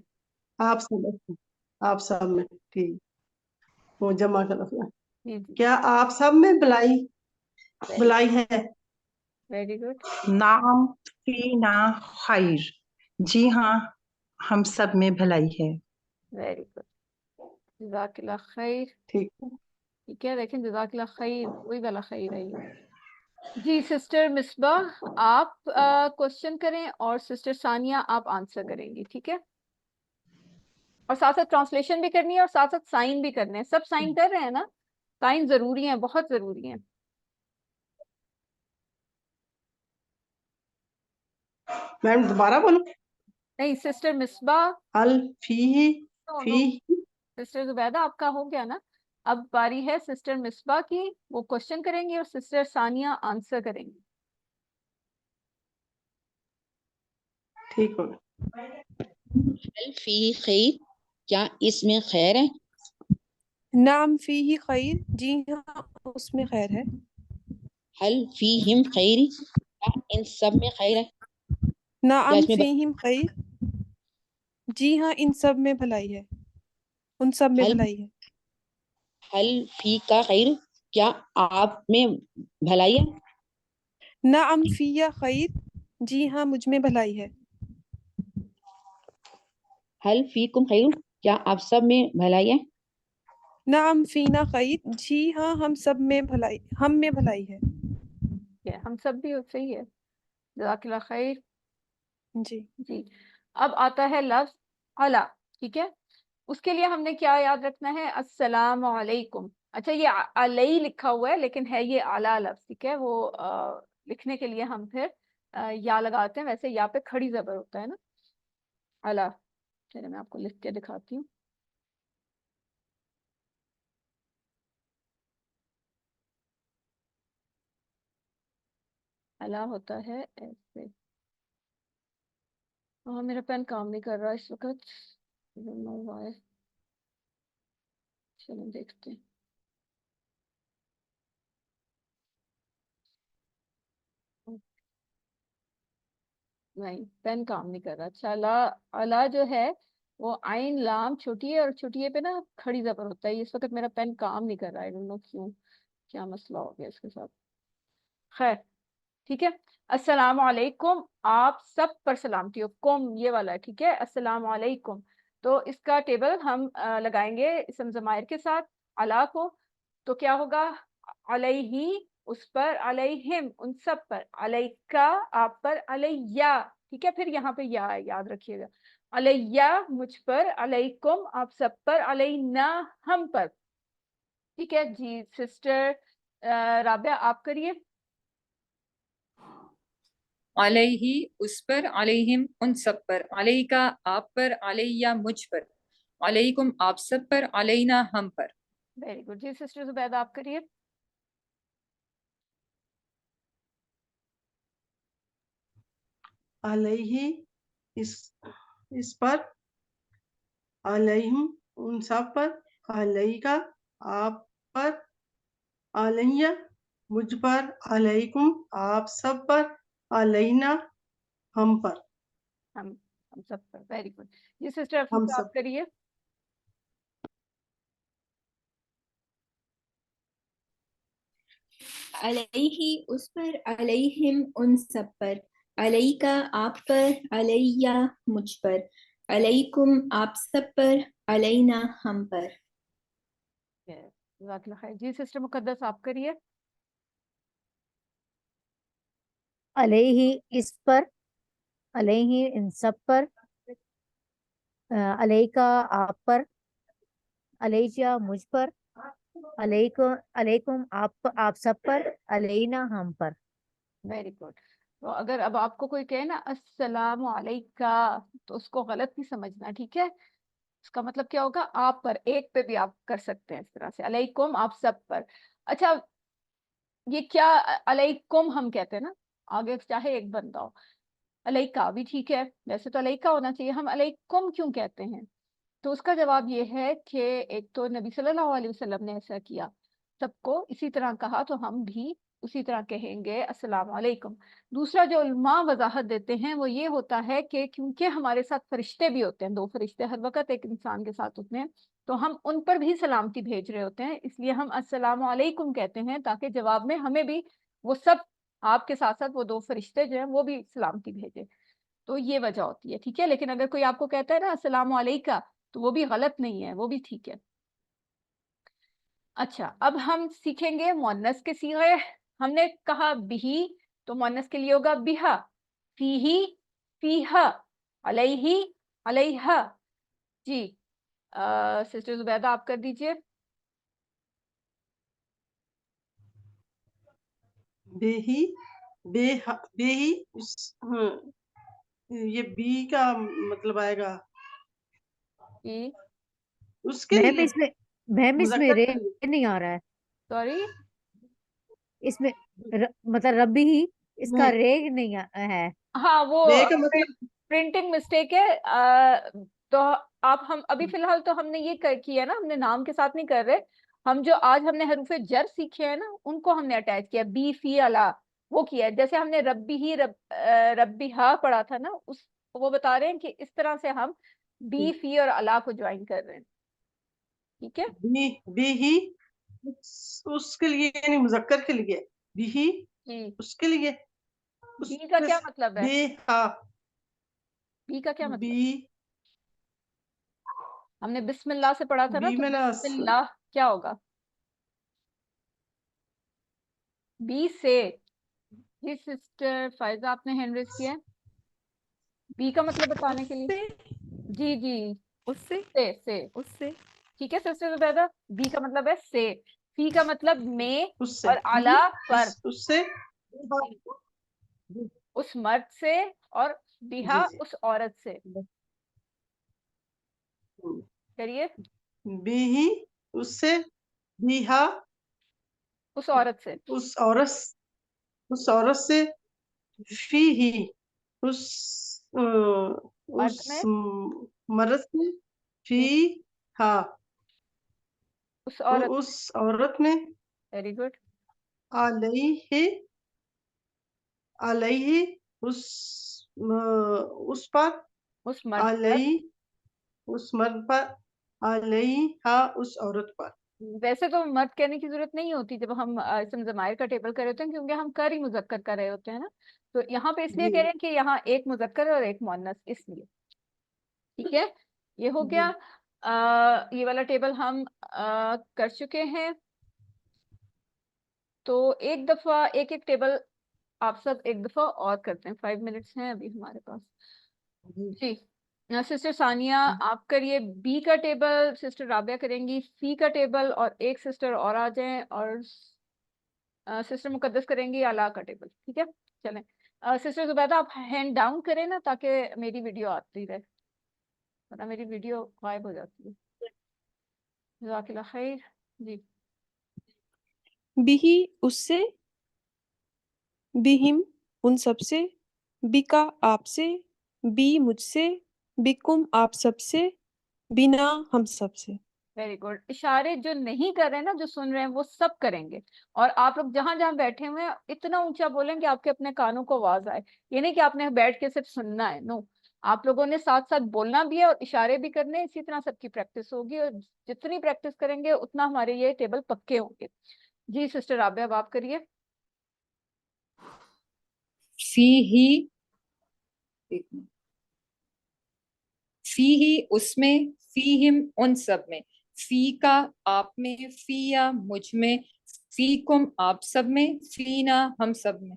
आप सब, आप सब में, ठीक। वो जमा कर रखना। जी जी क्या आप सब में भलाई भलाई है? Very good. नाम फीना खैर, जी हाँ हम सब में भलाई है। Very good. जज़ाकिल्लाह खैर। ठीक। ठीक है, देखें जज़ाकिल्लाह खैर वही वाला खैर है ये। जी सिस्टर मिसबाह आप क्वेश्चन करें और सिस्टर सानिया आप आंसर करेंगी, ठीक है। और साथ साथ ट्रांसलेशन भी करनी है और साथ साथ साइन भी करने हैं। सब साइन कर रहे हैं ना? साइन जरूरी है, बहुत जरूरी है। मैम दोबारा बोलो। नहीं सिस्टर मिसबाह, हल फी फी सिस्टर जुबैदा आपका हो गया ना। अब बारी है सिस्टर मिसबाह की, वो क्वेश्चन करेंगी और सिस्टर सानिया आंसर करेंगी। ठीक हो हल फी खैर, क्या इसमें खैर है? नाम फीही खैर, जी हाँ उसमें खैर है। हल फी हिम खैर, क्या इन सब में खैर है? क्या नाम इसमें फीहिम खैर, जी हाँ इन सब में भलाई है, उन सब में हल भलाई है। हल फी का खैर, क्या आप में भलाई है? नाम फिया खैर, जी हाँ मुझ में भलाई है। हल फी कुम खैर, क्या आप सब में भलाई है? नाम फीना खैर, जी हाँ हम सब में भलाई, हम में भलाई है। हम सब भी सही है। जज़ाकिल्लाह खैर। जी जी अब आता है लफ्ज अला, ठीक है। उसके लिए हमने क्या याद रखना है? अस्सलामु अलैकुम। अच्छा ये अलई लिखा हुआ है लेकिन है ये आला लफ्ज, ठीक है। वो लिखने के लिए हम फिर या लगाते हैं, वैसे या पे खड़ी जबर होता है ना, अला। चलिए मैं आपको लिख के दिखाती हूँ। अला होता है ऐसे। हाँ मेरा पेन काम नहीं कर रहा इस वक्त, नो व्हाई। चलो देखते हैं। नहीं पेन काम नहीं कर रहा। अच्छा अला, अला जो है वो आइन लाम छोटी है और छोटी है पे ना खड़ी जबर होता है। इस वक्त मेरा पेन काम नहीं कर रहा है, आई डोंट नो क्यों, क्या मसला हो गया इसके साथ। खैर ठीक है। अस्सलाम वालेकुम, आप सब पर सलामती हो। कुम ये वाला है, ठीक है। अस्सलाम वालेकुम, तो इसका टेबल हम लगाएंगे इसम ज़माइर के साथ अला को। तो क्या होगा? अलैहि उस पर, अलैहिम उन सब पर, अलैका आप पर, अलैया, ठीक है। फिर यहाँ पे या है, याद रखिएगा। अलैया मुझ पर, अलैकुम आप सब पर, अलैना हम पर, ठीक है जी। सिस्टर राबिया आप करिए। अलैहि उस पर, अलैहिम उन सब पर, अलैका आप पर, अलैया मुझ पर, अलैकुम आप सब पर, अलैना हम पर। वेरी गुड जी। सिस्टर जुबैदा आप करिए। अलैहि इस पर, अलैहिम उन सब पर, अलैका आप पर, अलैया मुझ पर, अलैकुम आप सब पर, अलैना हम पर, हम सब पर। Very good. जी सिस्टर हम आप सब। करिए। अलैहि उस पर, अलैहिम उन सब पर, अलैका आप पर, अलैया मुझ पर, अलैकुम आप सब पर, अलैना हम पर। जज़ाकल्लाह खैर। जी सिस्टर मुकद्दस आप करिए। अलैहि इस पर, अलैहि इन सब पर, अलैका आप पर, अलैया मुझ पर, अलैकुम अलैकुम आप सब पर, अलैना हम पर। Very good. तो अगर अब आपको कोई कहे ना अस्सलाम वालेका, तो उसको गलत नहीं समझना, ठीक है। इसका मतलब क्या होगा, आप पर, एक पे भी आप कर सकते हैं इस तरह से, अलैकुम आप सब पर। अच्छा, ये क्या अलैकुम हम कहते हैं ना, आगे चाहे एक बंदा हो, अलैका भी ठीक है, वैसे तो अलैका होना चाहिए, हम अलैकुम क्यों कहते हैं? तो उसका जवाब ये है कि एक तो नबी सल्लल्लाहु अलैहि वसल्लम ने ऐसा किया, सबको इसी तरह कहा, तो हम भी उसी तरह कहेंगे अस्सलाम वालेकुम। दूसरा जो उलमा वजाहत देते हैं वो ये होता है कि क्योंकि हमारे साथ फरिश्ते भी होते हैं, दो फरिश्ते हर वक्त एक इंसान के साथ होते हैं, तो हम उन पर भी सलामती भेज रहे होते हैं, इसलिए हम अस्सलाम वालेकुम कहते हैं, ताकि जवाब में हमें भी वो सब, आपके साथ साथ वो दो फरिश्ते जो हैं वो भी सलामती भेजे। तो ये वजह होती है, ठीक है। लेकिन अगर कोई आपको कहता है ना अस्सलाम वालेका, तो वो भी गलत नहीं है, वो भी ठीक है। अच्छा, अब हम सीखेंगे मुअन्नस के सीगे। हमने कहा बिही, तो मुअन्नस के लिए होगा बिहा, फीही, फीहा, अलैहि, अलैहा। जी सिस्टर जुबैदा आप कर दीजिए। बेही, बेही ये बी का मतलब आएगा उसके मैम लिए, इसमें, मैम इसमें मुज़क्कर रे के लिए। नहीं आ रहा है सॉरी, इसमें, मतलब रबी ही, इसका नहीं, रे नहीं है। हाँ वो बे का मतलब प्रिंटिंग मिस्टेक है। तो आप, हम अभी फिलहाल तो हमने ये किया ना, हमने नाम के साथ नहीं कर रहे, हम जो आज हमने हरूफे जर सीखे हैं ना, उनको हमने अटैच किया, बी फी अला, वो किया है। जैसे हमने रब्बी ही रब्बी हा पढ़ा था ना, उस वो बता रहे हैं कि इस तरह से हम बी फी और अला को ज्वाइन कर रहे हैं, ठीक है। बी ही उसके लिए, नहीं मुज़क्कर के लिए, बी ही जी, उसके लिए, बी का क्या उस मतलब है? बे हा, बी का क्या बी मतलब? हमने बिस्मिल्लाह से पढ़ा था ना, बी तो में ना बिस्मिल्लाह क्या होगा? बी से। जी सिस्टर फायजा आपने हैंड रेज किया है, बी का मतलब बताने के लिए। उससे, जी जी, उससे, से। उससे, ठीक है सिस्टर जुबैदा, बी का मतलब है से, फी का मतलब में, उससे, और आला पर, उससे, उस मर्द से, और बिहा जी जी, उस औरत से। करिए, बी ही उससे, बी हा उस औरत से, उस औरत से, फी ही उस मर्द उस में, मर्द से, फी हा उस औरत। उस औरत में, वेरी गुड। अलैहि, अलैहि उस उस पर, उस मर्द पर। अलैहि उस मर्द पर, अलैहा उस औरत पर। वैसे तो मर्द कहने की जरूरत नहीं होती जब हम इसम ज़माइर का टेबल कर रहे होते हैं, क्योंकि हम कर ही मुजक्कर कर रहे होते हैं ना, तो यहाँ पे इसलिए जी कह रहे हैं कि यहाँ एक मुजक्कर और एक मुअन्नस, इसलिए। ठीक है, ये हो गया। जी ये वाला टेबल हम कर चुके हैं। तो एक दफा एक एक टेबल आप सब एक दफा और करते हैं, 5 मिनट्स हैं अभी हमारे पास। जी जी सिस्टर सानिया आप करिए बी का टेबल, सिस्टर राबिया करेंगी सी का टेबल, और एक सिस्टर और आ जाएं, और सिस्टर मुकद्दस करेंगी अला का टेबल, ठीक है। चलें, सिस्टर जुबैदा आप हैंड डाउन करें ना, ताकि मेरी वीडियो आती रहे, वरना मेरी वीडियो गायब हो जाती है। जज़ाकिल्लाह खैर। जी बिही उससे, बिहिम उन सब से, बिका आपसे, बी मुझसे, बिकुम आप सबसे, बिना हम सबसे। Very good. इशारे जो नहीं कर रहे हैं ना, जो सुन रहे हैं, वो सब करेंगे। और आप लोग जहां जहां बैठे हुए हैं इतना ऊंचा बोलेंगे आपके अपने कानों को आवाज आए। ये नहीं कि आपने बैठ के सिर्फ सुनना है, नो, आप लोगों ने साथ साथ बोलना भी है और इशारे भी करने हैं। इसी तरह सबकी प्रैक्टिस होगी और जितनी प्रैक्टिस करेंगे उतना हमारे ये टेबल पक्के होंगे। जी सिस्टर राबिया, अब आप करिए। फी ही उसमें, फी हिम उन सब में, फी का आप में, फी या मुझ में, फी कुम आप सब में, फी ना हम सब में।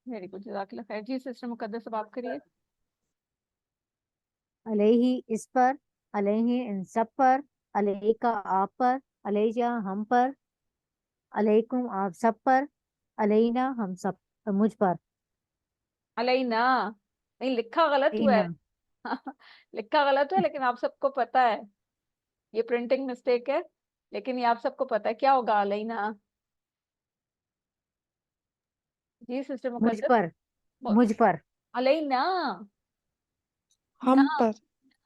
वेरी गुड, जज़ाकल्लाह खैर। जी सिस्टर मुकद्दस, अब आप करिए। अलैहि इस पर, अलैहि इन सब पर, अलैका आप पर, अलैया हम पर, अलैकुम आप सब पर, अलैना हम सब मुझ पर। अलैना नहीं, लिखा गलत हुआ है। अलैना लिखा गलत है, लेकिन आप सबको पता है ये प्रिंटिंग मिस्टेक है, लेकिन ये आप सबको पता है। क्या होगा अलैना? जी सिस्टर मुझ मुकद्दस। पर, मुझ पर, अलैना हम ना, पर,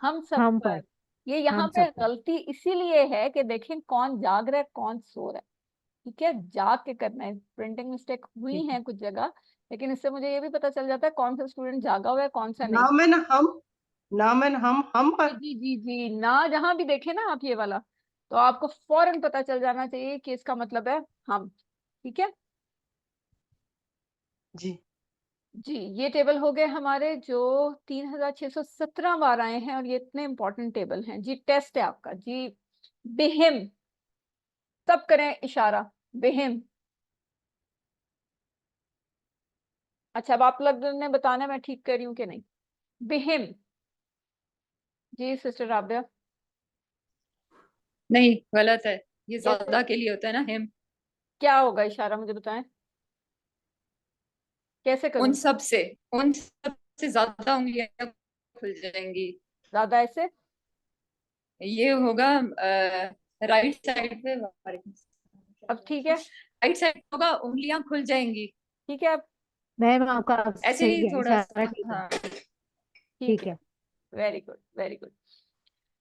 हम सब हम पर। पर, ये यहाँ हम पे सब पर। गलती इसीलिए है कि देखें कौन जाग रहा है कौन सो रहा है। ठीक है, जाग के करना है। प्रिंटिंग मिस्टेक हुई ठीक है है। कुछ जगह, लेकिन इससे मुझे ये भी पता चल जाता है कौन सा स्टूडेंट जागा हुआ है कौन सा नहीं। नाम है ना हम, नाम है ना हम जी पर। जी जी जी, ना जहां भी देखे ना आप ये वाला, तो आपको फौरन पता चल जाना चाहिए कि इसका मतलब है हम। ठीक है जी जी, ये टेबल हो गए हमारे जो 3617 बार आए हैं, और ये इतने इंपॉर्टेंट टेबल हैं। जी टेस्ट है आपका। जी बिहिम, सब करें इशारा, बिहिम। अच्छा, अब आप लोग ने बताना मैं ठीक कर रही हूँ कि नहीं। बिहिम। जी सिस्टर राबिया। नहीं, गलत है, ये कैसे? ज्यादा के लिए होता है ना, हिम। क्या होगा इशारा, मुझे बताएं कैसे उन करूं? सब से, उन सब से ज्यादा उंगलियां खुल जाएंगी। ज्यादा ऐसे? ये होगा राइट साइड पे, अब ठीक है? राइट साइड होगा, उंगलियां खुल जाएंगी। ठीक है अब? मैम आपका ऐसे सही ही है, थोड़ा इशारा सा, ठीक है। हाँ। ठीक ठीक है, है। Very good very good.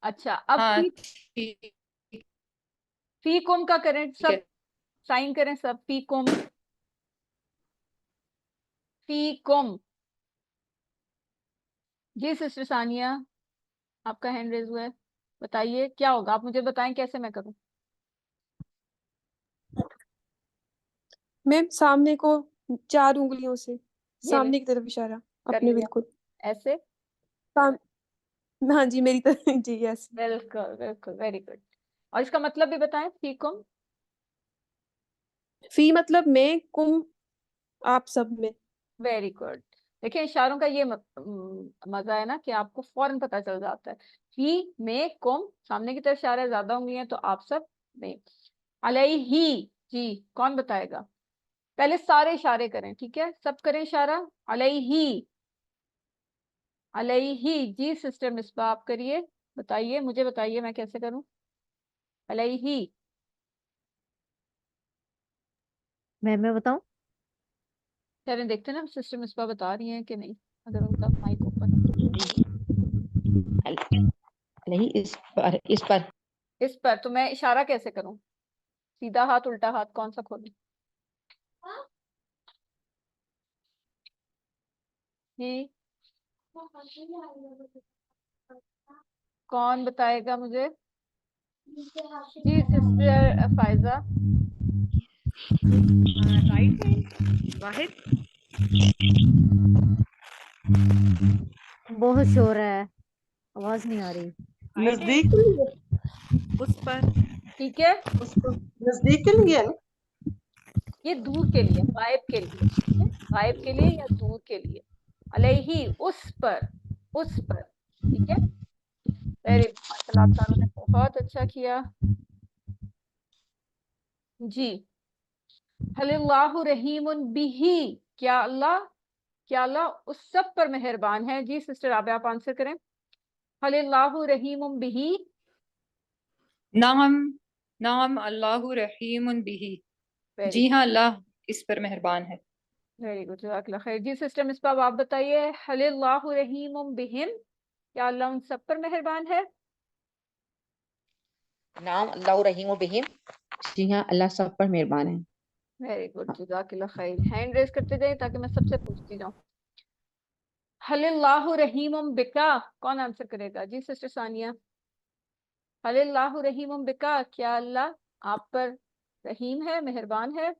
अच्छा, अब हाँ फी, ठीक फी कुम का करें सब, है। साइन करें सब। फी कुम, फी कुम। जी सिस्टर सानिया, आपका हैंड रेज हुआ है, बताइए क्या होगा। आप मुझे बताएं कैसे मैं करूं। मैम सामने को 4 उंगलियों से ये ले, सामने की तरफ इशारा, कर अपने लिया बिल्कुल ऐसे। साम हाँ जी, मेरी तरफ जी, यस। बिल्कुल बिल्कुल, वेरी गुड। और इसका मतलब भी बताएं, फी कुम। फी मतलब मैं, कुम आप सब में। Very good. देखिए इशारों का ये मजा है ना कि आपको फौरन पता चल जाता है। ही में कुम, सामने की तरफ इशारा है, ज्यादा होंगी तो आप सब में। अलैहि, जी कौन बताएगा? पहले सारे इशारे करें, ठीक है, सब करें इशारा। अलैहि, अलैहि। जी सिस्टर मिसबा, आप करिए, बताइए, मुझे बताइए मैं कैसे करूं। अलैहि। मैं बताऊं? चलें देखते हैं ना सिस्टर मिसबा बता रही हैं कि नहीं, अगर उनका माइक ओपन। नहीं, इस पर इस पर तो मैं इशारा कैसे करूं? सीधा हाथ उल्टा हाथ कौन सा खोलूं? जी कौन बताएगा मुझे? जी सिस्टर फायजा। राइट हैंड वाहिद। बहुत शोर है, आवाज नहीं आ रही। नजदीक के लिए, उस पर। ठीक है, उसको नजदीक के लिए ना। ये दूर के लिए, गायब के लिए, ठीक है, गायब के लिए या दूर के लिए। अलैहि उस पर, उस पर। ठीक है, वेरी माशाल्लाह, आप सारों ने बहुत अच्छा किया। जी हलिल्लाहु रहीमुन बिही, क्या अल्लाह, क्या अल्लाह उस सब पर मेहरबान है। जी सिस्टर आप आंसर करें। हलिल्लाहु रहीमुन बिही। नाम, नाम अल्लाहु रहीमुन बिही। वेरी जी गुड, हाँ, अल्लाह इस पर मेहरबान है। वेरी गुड, जज़ाकल्लाह खैर। जी सिस्टर मिसबा, आप बताइए, हलिल्लाहु रहीमुम बिहिम, क्या अल्लाह उन सब पर मेहरबान है? नाम अल्लाह रहीम बिहिम, जी हाँ अल्लाह सब पर मेहरबान है। वेरी गुड, जज़ाकल्लाह खैर। हैंड रेज करते जाइए ताकि मैं सबसे पूछती जाऊँ। हलिल्लाहु रहीमुम बिका, कौन आंसर करेगा? जी सिस्टर सानिया। हलिल्लाहु रहीमुम बिका, क्या अल्लाह आप पर रहीम है, मेहरबान है?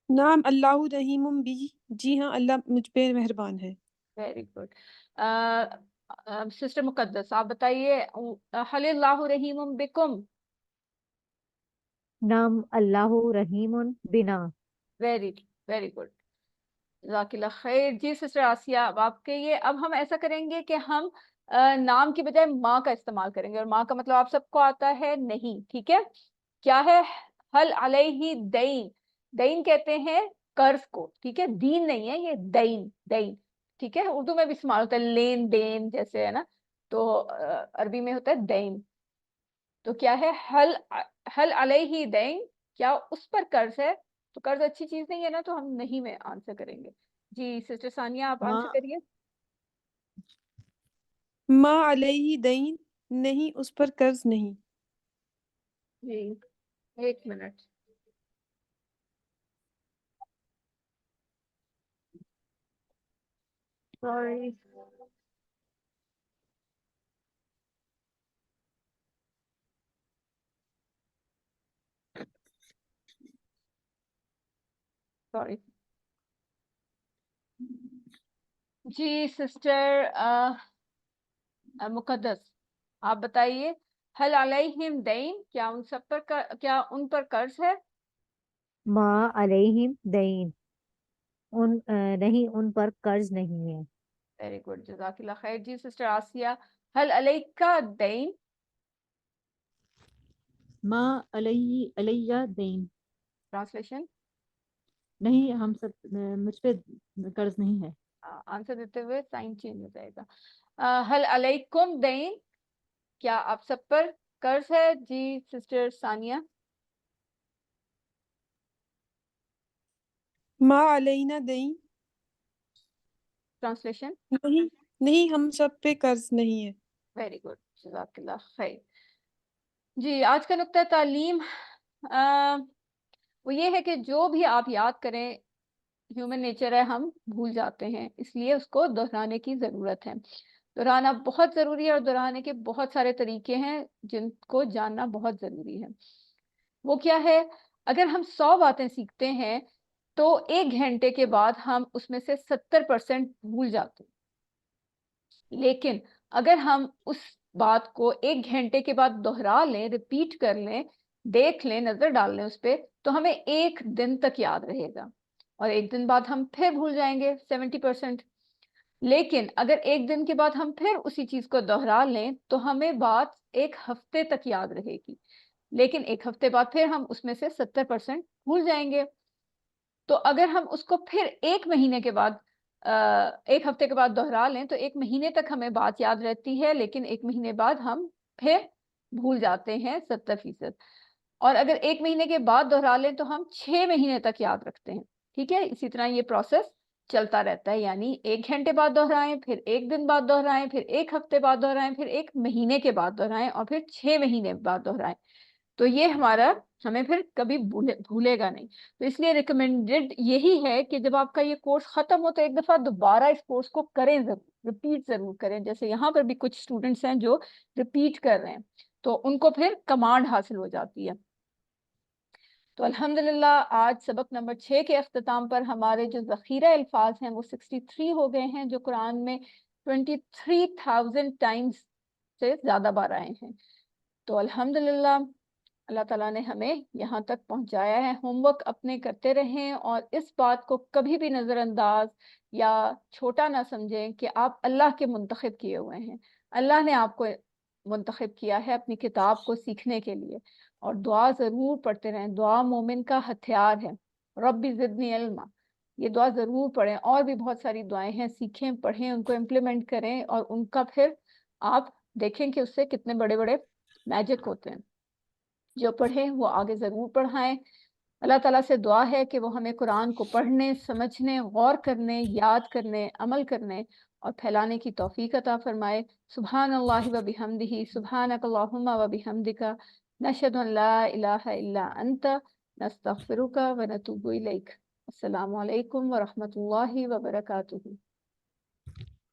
नाम अल्लाह रहीमुम बी, जी हाँ अल्लाह मुझ पे मेहरबान है। Very good. सिस्टर मुकद्दस, आप बताइए, हलिल्लाहु रहीमुम बिकुम। नाम अल्लाहु रहीमुन बिना। वेरी वेरी गुड, जज़ाकल्लाह खैर। जी सिस्टर आसिया, अब आपके ये, अब हम ऐसा करेंगे कि हम नाम की बजाय माँ का इस्तेमाल करेंगे, और माँ का मतलब आप सबको आता है नहीं, ठीक है? क्या है? हल अलैहि दैन। दैन कहते हैं कर्ज को, ठीक है? दीन नहीं है ये, दैन दैन, ठीक है? उर्दू में भी इस्तेमाल होता है, लेन देन जैसे, है ना? तो अरबी में होता है दैन। तो क्या है? हल अलैहि दैन, क्या उस पर कर्ज है? तो कर्ज अच्छी चीज नहीं है ना, तो हम नहीं में आंसर करेंगे। जी सिस्टर सानिया, आप आंसर माँ करिए। माँ अलैहि दैन, नहीं उस पर कर्ज नहीं। जी, एक मिनट। Sorry, sorry. जी सिस्टर मुकद्दस, आप बताइए, हल अलैहिम दैन, क्या उन सब पर क्या उन पर कर्ज है? माँ अलैहिम दैन, नहीं उन पर कर्ज नहीं है। वेरी गुड, जज़ाकल्लाह खैर। जी सिस्टर आसिया, हल अलैका दैन। माँ अलैया दैन, ट्रांसलेशन। नहीं हम सब मुझ पे कर्ज नहीं है। आंसर देते हुए साइन चेंज हो जाएगा। हल अलैकुम दैन, क्या आप सब पर कर्ज है? जी सिस्टर सानिया। माँ अलैना दैन, ट्रांसलेशन। नहीं नहीं हम सब पे कर्ज नहीं है। वेरी गुड, जज़ाकल्लाह खैर। जी आज का नुक्ता तालीम वो ये है कि जो भी आप याद करें, ह्यूमन नेचर है, हम भूल जाते हैं, इसलिए उसको दोहराने की ज़रूरत है। दोहराना बहुत ज़रूरी है, और दोहराने के बहुत सारे तरीके हैं जिनको जानना बहुत ज़रूरी है। वो क्या है? अगर हम 100 बातें सीखते हैं तो 1 घंटे के बाद हम उसमें से 70% भूल जाते हैं। लेकिन अगर हम उस बात को 1 घंटे के बाद दोहरा लें, रिपीट कर लें, देख लें, नजर डाल लें उस पर, तो हमें 1 दिन तक याद रहेगा, और 1 दिन बाद हम फिर भूल जाएंगे 70%। लेकिन अगर 1 दिन के बाद हम फिर उसी चीज को दोहरा लें तो हमें बात 1 हफ्ते तक याद रहेगी, लेकिन 1 हफ्ते बाद फिर हम उसमें से 70% भूल जाएंगे। तो अगर हम उसको फिर 1 महीने के बाद 1 हफ्ते के बाद दोहरा लें तो 1 महीने तक हमें बात याद रहती है, लेकिन 1 महीने बाद हम फिर भूल जाते हैं 70%। और अगर 1 महीने के बाद दोहरा लें तो हम 6 महीने तक याद रखते हैं। ठीक है, इसी तरह ये प्रोसेस चलता रहता है, यानी 1 घंटे बाद दोहराएं, फिर 1 दिन बाद दोहराएं, फिर 1 हफ्ते बाद दोहराएं, फिर 1 महीने के बाद दोहराएं, और फिर 6 महीने बाद दोहराएं। तो ये हमारा, हमें फिर कभी भूलेगा नहीं। तो इसलिए रिकमेंडेड यही है कि जब आपका ये कोर्स खत्म हो तो एक दफा दोबारा इस कोर्स को करें, जरूर रिपीट जरूर करें। जैसे यहाँ पर भी कुछ स्टूडेंट्स हैं जो रिपीट कर रहे हैं, तो उनको फिर कमांड हासिल हो जाती है। तो अल्हम्दुलिल्लाह आज सबक नंबर 6 के अख्ताम पर हमारे जो ज़ख़ीरा अल्फाज हैं वो 63 हो गए हैं, जो कुरान में 23,000 टाइम्स से ज़्यादा बार आए हैं। तो अल्हम्दुलिल्लाह अल्लाह ताला ने हमें यहाँ तक पहुँचाया है। होमवर्क अपने करते रहें, और इस बात को कभी भी नज़रअंदाज या छोटा ना समझें कि आप अल्लाह के मुंतखब किए हुए हैं। अल्लाह ने आपको मुंतखब किया है अपनी किताब को सीखने के लिए। और दुआ ज़रूर पढ़ते रहें, दुआ मोमिन का हथियार है। रब्बी ज़िदनी इल्मा, ये दुआ ज़रूर पढ़ें। और भी बहुत सारी दुआएं हैं, सीखें, पढ़ें, उनको इम्प्लीमेंट करें, और उनका फिर आप देखें कि उससे कितने बड़े बड़े मैजिक होते हैं। जो पढ़े वो आगे ज़रूर पढ़ाएं। अल्लाह ताला से दुआ है कि वो हमें कुरान को पढ़ने, समझने, गौर करने, याद करने, अमल करने और फैलाने की तौफीक अता फरमाए। सुब्हानल्लाहि व बिहम्दिही, सुब्हानकल्लाहुम्मा व बिहम्दिका, नशहदु अन ला इलाहा इल्ला अंता, नस्तगफिरुका व नतूबु इलैक। अस्सलामु अलैकुम व रहमतुल्लाहि व बरकातुहू।